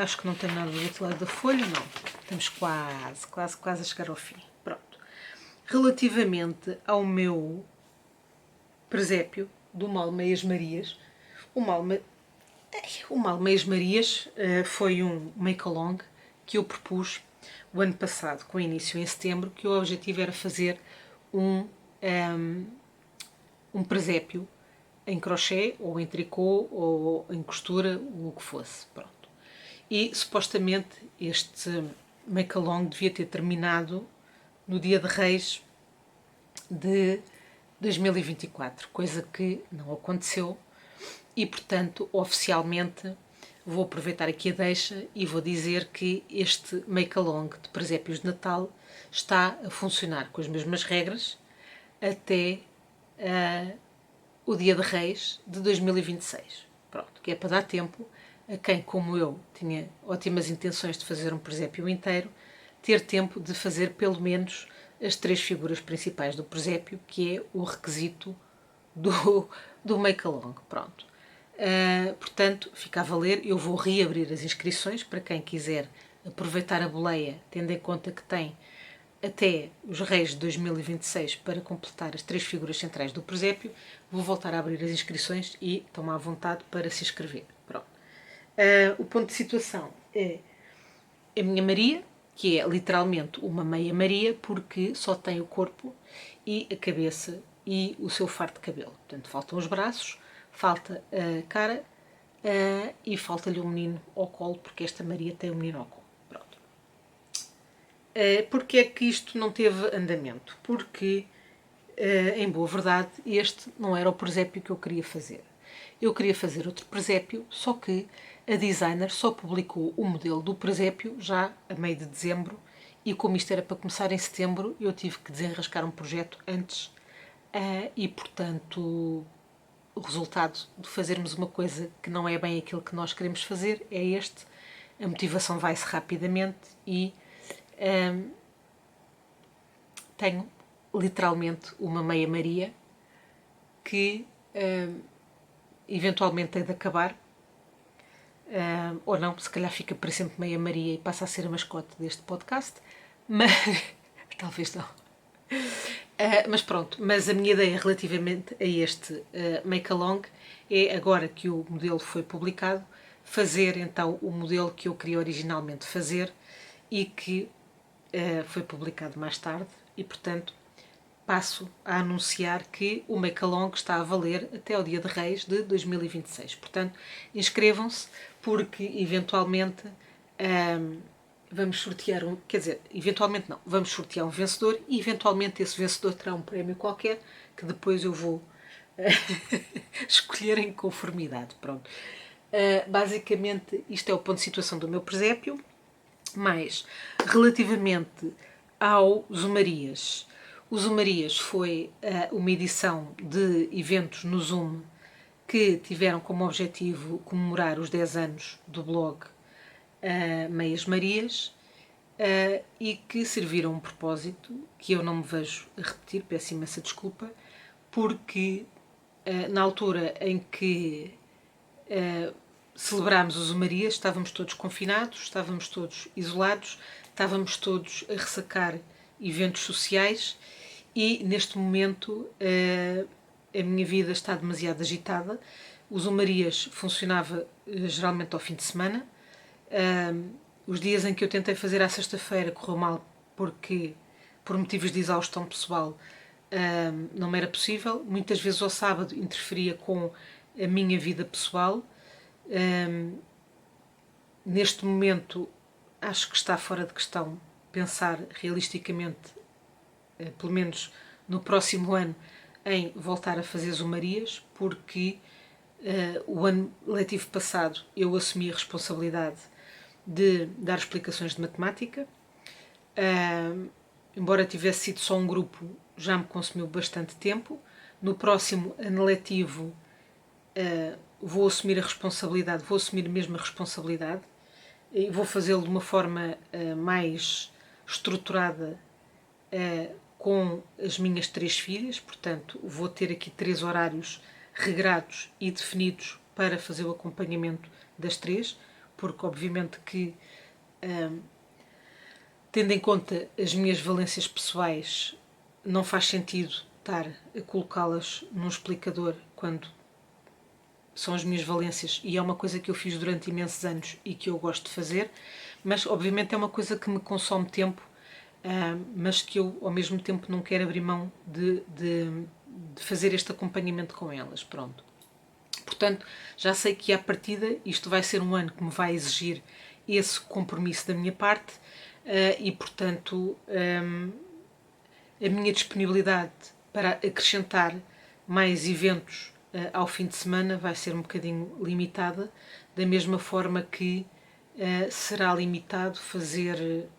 Acho que não tem nada do outro lado da folha, não. Estamos quase a chegar ao fim. Pronto. Relativamente ao meu presépio do Mal Meias Marias, o Mal Meias Marias foi um make-along que eu propus o ano passado, com início em setembro, que o objetivo era fazer um presépio em crochê, ou em tricô, ou em costura, o que fosse. Pronto. E supostamente este make-along devia ter terminado no dia de Reis de 2024, coisa que não aconteceu, e portanto oficialmente vou aproveitar aqui a deixa e vou dizer que este make-along de presépios de Natal está a funcionar com as mesmas regras até o dia de Reis de 2026. Pronto, que é para dar tempo a quem, como eu, tinha ótimas intenções de fazer um presépio inteiro, ter tempo de fazer pelo menos as 3 figuras principais do presépio, que é o requisito do make-along. Pronto. Portanto, fica a valer. Eu vou reabrir as inscrições para quem quiser aproveitar a boleia, tendo em conta que tem até os Reis de 2026 para completar as 3 figuras centrais do presépio. Vou voltar a abrir as inscrições e estão à vontade para se inscrever. Pronto. O ponto de situação é a minha Maria, que é literalmente uma meia Maria, porque só tem o corpo e a cabeça e o seu fardo de cabelo. Portanto, faltam os braços, falta a cara e falta-lhe um menino ao colo, porque esta Maria tem um menino ao colo. Pronto. Porque é que isto não teve andamento? Porque, em boa verdade, este não era o presépio que eu queria fazer. Eu queria fazer outro presépio, só que a designer só publicou o modelo do presépio já a meio de dezembro, e como isto era para começar em setembro, eu tive que desenrascar um projeto antes, e portanto o resultado de fazermos uma coisa que não é bem aquilo que nós queremos fazer é este. A motivação vai-se rapidamente e tenho literalmente uma meia Maria que eventualmente tem de acabar, ou não, se calhar fica para sempre meia Maria e passa a ser a mascote deste podcast, mas talvez não. Mas pronto, mas a minha ideia relativamente a este make-along é, agora que o modelo foi publicado, fazer então o modelo que eu queria originalmente fazer e que foi publicado mais tarde, e portanto passo a anunciar que o make-along está a valer até ao Dia de Reis de 2026. Portanto, inscrevam-se, porque eventualmente vamos sortear quer dizer, eventualmente não, vamos sortear um vencedor, e eventualmente esse vencedor terá um prémio qualquer que depois eu vou escolher em conformidade. Pronto. Basicamente, isto é o ponto de situação do meu presépio. Mas, relativamente ao Zoomarias, o Zoomarias foi uma edição de eventos no Zoom que tiveram como objetivo comemorar os 10 anos do blog Meias Marias, e que serviram um propósito que eu não me vejo a repetir, peço imensa desculpa, porque na altura em que celebrámos os Marias, estávamos todos confinados, estávamos todos isolados, estávamos todos a ressacar eventos sociais, e neste momento a minha vida está demasiado agitada. Os Marias funcionava geralmente ao fim de semana. Os dias em que eu tentei fazer à sexta-feira correu mal, porque por motivos de exaustão pessoal não me era possível. Muitas vezes ao sábado interferia com a minha vida pessoal. Neste momento acho que está fora de questão pensar realisticamente, pelo menos no próximo ano, em voltar a fazer Zoomarias, porque o ano letivo passado eu assumi a responsabilidade de dar explicações de matemática. Embora tivesse sido só um grupo, já me consumiu bastante tempo. No próximo ano letivo vou assumir a responsabilidade, vou assumir mesmo a responsabilidade, e vou fazê-lo de uma forma mais estruturada com as minhas 3 filhas. Portanto, vou ter aqui 3 horários regrados e definidos para fazer o acompanhamento das 3, porque obviamente que, tendo em conta as minhas valências pessoais, não faz sentido estar a colocá-las num explicador quando são as minhas valências, e é uma coisa que eu fiz durante imensos anos e que eu gosto de fazer, mas obviamente é uma coisa que me consome tempo, mas que eu ao mesmo tempo não quero abrir mão de fazer este acompanhamento com elas. Pronto. Portanto, já sei que à partida isto vai ser um ano que me vai exigir esse compromisso da minha parte, e portanto a minha disponibilidade para acrescentar mais eventos ao fim de semana vai ser um bocadinho limitada, da mesma forma que será limitado fazer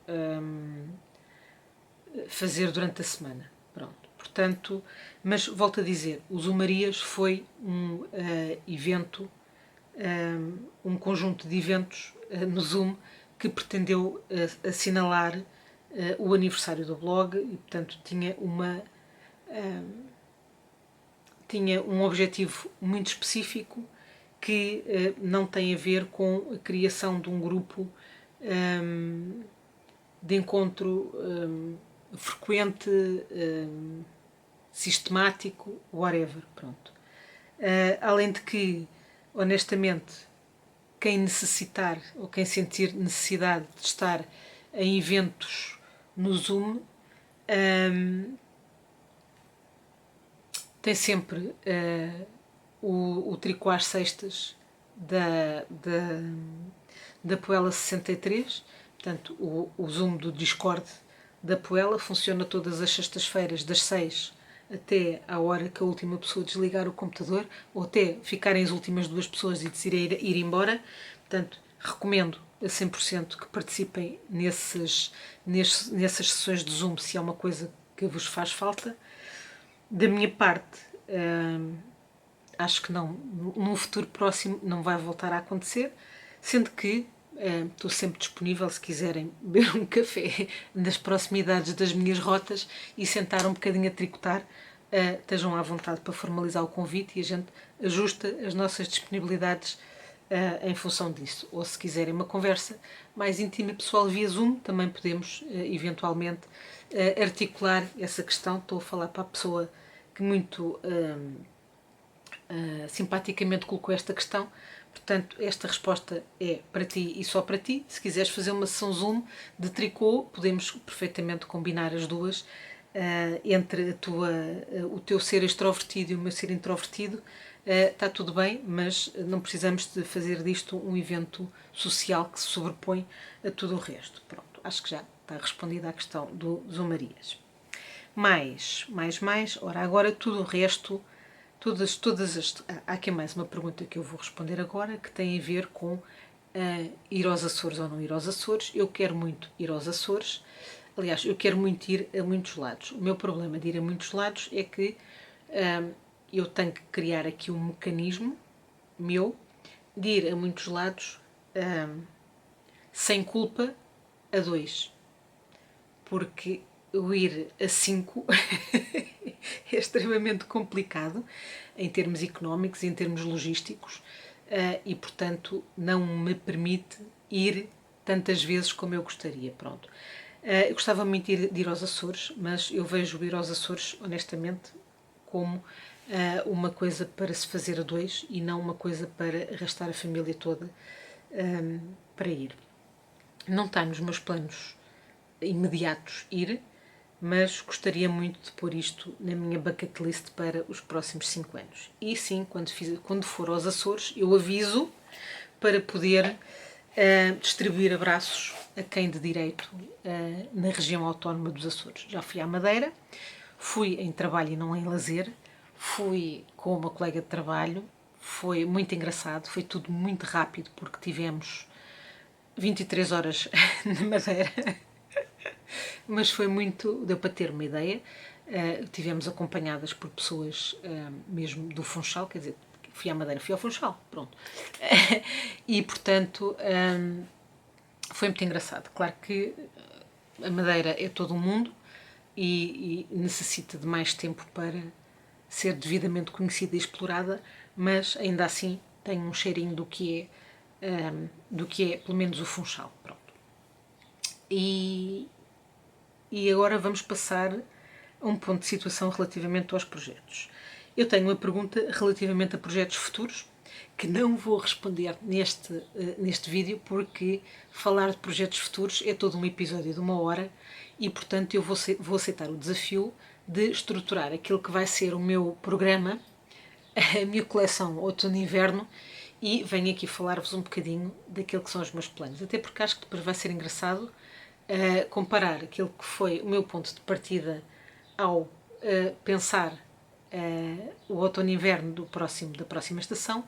durante a semana. Pronto. Portanto, mas volto a dizer, o Zoomarias foi um evento, um conjunto de eventos no Zoom que pretendeu assinalar o aniversário do blog, e portanto tinha um objetivo muito específico que não tem a ver com a criação de um grupo de encontro frequente, sistemático, whatever. Pronto. Além de que, honestamente, quem necessitar ou quem sentir necessidade de estar em eventos no Zoom tem sempre o tricô às sextas da Poela 63, portanto o Zoom do Discord, da Poela, funciona todas as sextas-feiras, das 6 até à hora que a última pessoa desligar o computador, ou até ficarem as últimas duas pessoas e decidirem ir embora. Portanto, recomendo a 100% que participem nessas sessões de Zoom, se é uma coisa que vos faz falta. Da minha parte, acho que não, num futuro próximo não vai voltar a acontecer, sendo que estou sempre disponível se quiserem beber um café nas proximidades das minhas rotas e sentar um bocadinho a tricotar. Estejam à vontade para formalizar o convite e a gente ajusta as nossas disponibilidades em função disso. Ou se quiserem uma conversa mais íntima e pessoal via Zoom, também podemos eventualmente articular essa questão. Estou a falar para a pessoa que muito simpaticamente colocou esta questão. Portanto, esta resposta é para ti e só para ti. Se quiseres fazer uma sessão Zoom de tricô, podemos perfeitamente combinar as duas entre o teu ser extrovertido e o meu ser introvertido. Está tudo bem, mas não precisamos de fazer disto um evento social que se sobrepõe a tudo o resto. Pronto, acho que já está respondida a questão do Zoomarias. Ora, agora tudo o resto... Há aqui mais uma pergunta que eu vou responder agora, que tem a ver com ir aos Açores ou não ir aos Açores. Eu quero muito ir aos Açores. Aliás, eu quero muito ir a muitos lados. O meu problema de ir a muitos lados é que eu tenho que criar aqui um mecanismo meu de ir a muitos lados sem culpa a 2. Porque o ir a 5 é extremamente complicado em termos económicos e em termos logísticos e, portanto, não me permite ir tantas vezes como eu gostaria. Pronto. Eu gostava muito de ir aos Açores, mas eu vejo ir aos Açores, honestamente, como uma coisa para se fazer a 2 e não uma coisa para arrastar a família toda para ir. Não está nos meus planos imediatos ir, mas gostaria muito de pôr isto na minha bucket list para os próximos 5 anos. E sim, quando for aos Açores, eu aviso para poder distribuir abraços a quem de direito na região autónoma dos Açores. Já fui à Madeira, fui em trabalho e não em lazer, fui com uma colega de trabalho, foi muito engraçado, foi tudo muito rápido porque tivemos 23 horas na Madeira. Mas foi muito, deu para ter uma ideia. Tivemos acompanhadas por pessoas mesmo do Funchal, quer dizer, fui à Madeira, fui ao Funchal, pronto. E, portanto, foi muito engraçado. Claro que a Madeira é todo um mundo e necessita de mais tempo para ser devidamente conhecida e explorada, mas ainda assim tem um cheirinho do que é pelo menos o Funchal, pronto. E agora vamos passar a um ponto de situação relativamente aos projetos. Eu tenho uma pergunta relativamente a projetos futuros que não vou responder neste vídeo porque falar de projetos futuros é todo um episódio de 1 hora e, portanto, eu vou aceitar o desafio de estruturar aquilo que vai ser o meu programa, a minha coleção outono-inverno, e venho aqui falar-vos um bocadinho daquilo que são os meus planos. Até porque acho que depois vai ser engraçado comparar aquilo que foi o meu ponto de partida ao pensar o outono-inverno da próxima estação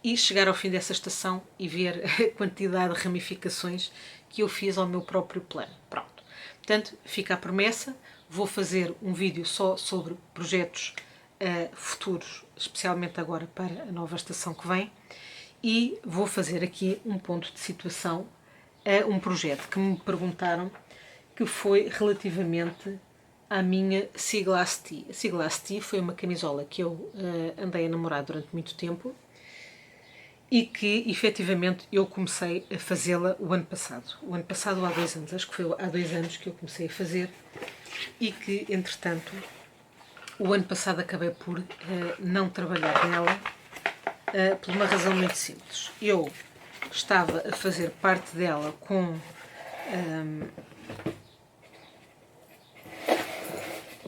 e chegar ao fim dessa estação e ver a quantidade de ramificações que eu fiz ao meu próprio plano. Pronto. Portanto, fica a promessa, vou fazer um vídeo só sobre projetos futuros, especialmente agora para a nova estação que vem, e vou fazer aqui um ponto de situação a um projeto que me perguntaram, que foi relativamente à minha Seaglass Tea. A Seaglass Tea foi uma camisola que eu andei a namorar durante muito tempo e que, efetivamente, eu comecei a fazê-la o ano passado. O ano passado ou há 2 anos, acho que foi há 2 anos que eu comecei a fazer e que, entretanto, o ano passado acabei por não trabalhar nela por uma razão muito simples. Eu estava a fazer parte dela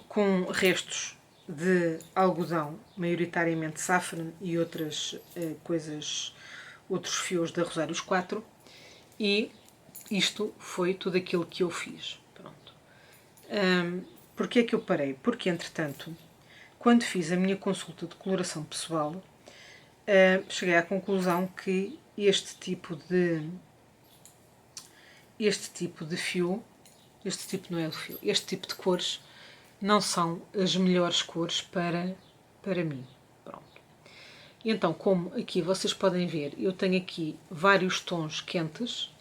com restos de algodão, maioritariamente safran e outras coisas, outros fios da Rosários 4, e isto foi tudo aquilo que eu fiz. Pronto. Porquê é que eu parei? Porque, entretanto, quando fiz a minha consulta de coloração pessoal, cheguei à conclusão que este tipo de fio, este tipo não é o fio, este tipo de cores não são as melhores cores para mim. Pronto. Então, como aqui vocês podem ver, eu tenho aqui vários tons quentes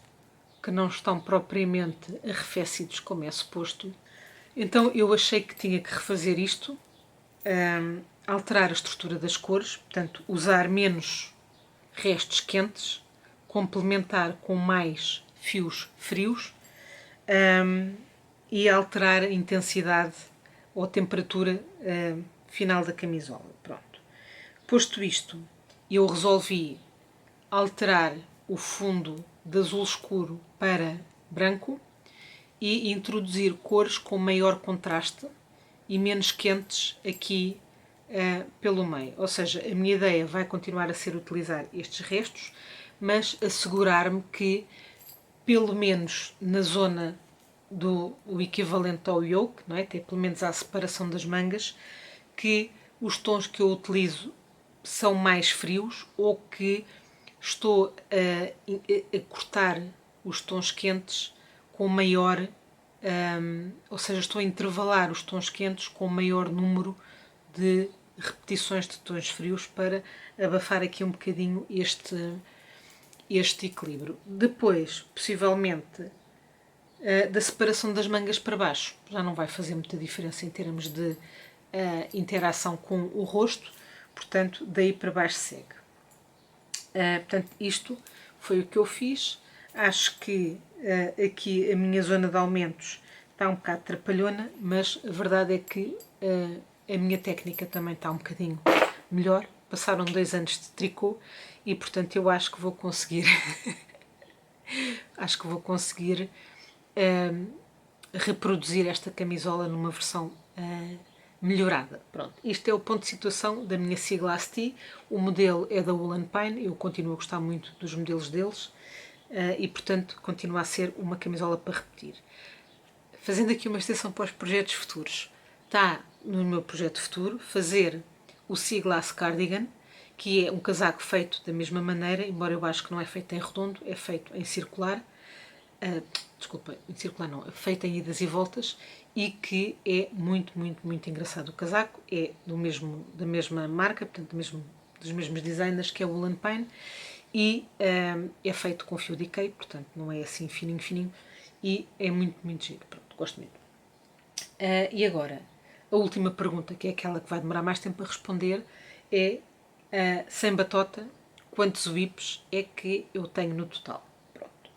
que não estão propriamente arrefecidos como é suposto. Então eu achei que tinha que refazer isto, alterar a estrutura das cores, portanto usar menos restos quentes, complementar com mais fios frios, e alterar a intensidade ou a temperatura final da camisola. Pronto. Posto isto, eu resolvi alterar o fundo de azul escuro para branco e introduzir cores com maior contraste e menos quentes aqui pelo meio. Ou seja, a minha ideia vai continuar a ser utilizar estes restos, mas assegurar-me que, pelo menos na zona do o equivalente ao yoke, não é? Ter pelo menos a separação das mangas, que os tons que eu utilizo são mais frios ou que estou a cortar os tons quentes com maior, ou seja, estou a intervalar os tons quentes com maior número de repetições de tons frios para abafar aqui um bocadinho este equilíbrio. Depois, possivelmente, da separação das mangas para baixo. Já não vai fazer muita diferença em termos de interação com o rosto, portanto, daí para baixo segue. Portanto, isto foi o que eu fiz. Acho que aqui a minha zona de aumentos está um bocado trapalhona, mas a verdade é que a minha técnica também está um bocadinho melhor. Passaram 2 anos de tricô e, portanto, eu acho que vou conseguir acho que vou conseguir reproduzir esta camisola numa versão melhorada. Pronto, isto é o ponto de situação da minha Seaglass T. O modelo é da Wool Pine, eu continuo a gostar muito dos modelos deles e, portanto, continua a ser uma camisola para repetir. Fazendo aqui uma extensão para os projetos futuros, está no meu projeto futuro fazer o Seaglass Cardigan, que é um casaco feito da mesma maneira, embora eu acho que não é feito em redondo, é feito em circular. Desculpa, em circular não, feita em idas e voltas e que é muito, muito, muito engraçado. O casaco é da mesma marca, portanto, dos mesmos designers, que é o Wool Pine, e é feito com fio de Ikea, portanto, não é assim fininho, fininho, e é muito, muito giro. Pronto, gosto muito. E agora, a última pergunta, que é aquela que vai demorar mais tempo a responder, é, sem batota, quantos whips é que eu tenho no total? Pronto.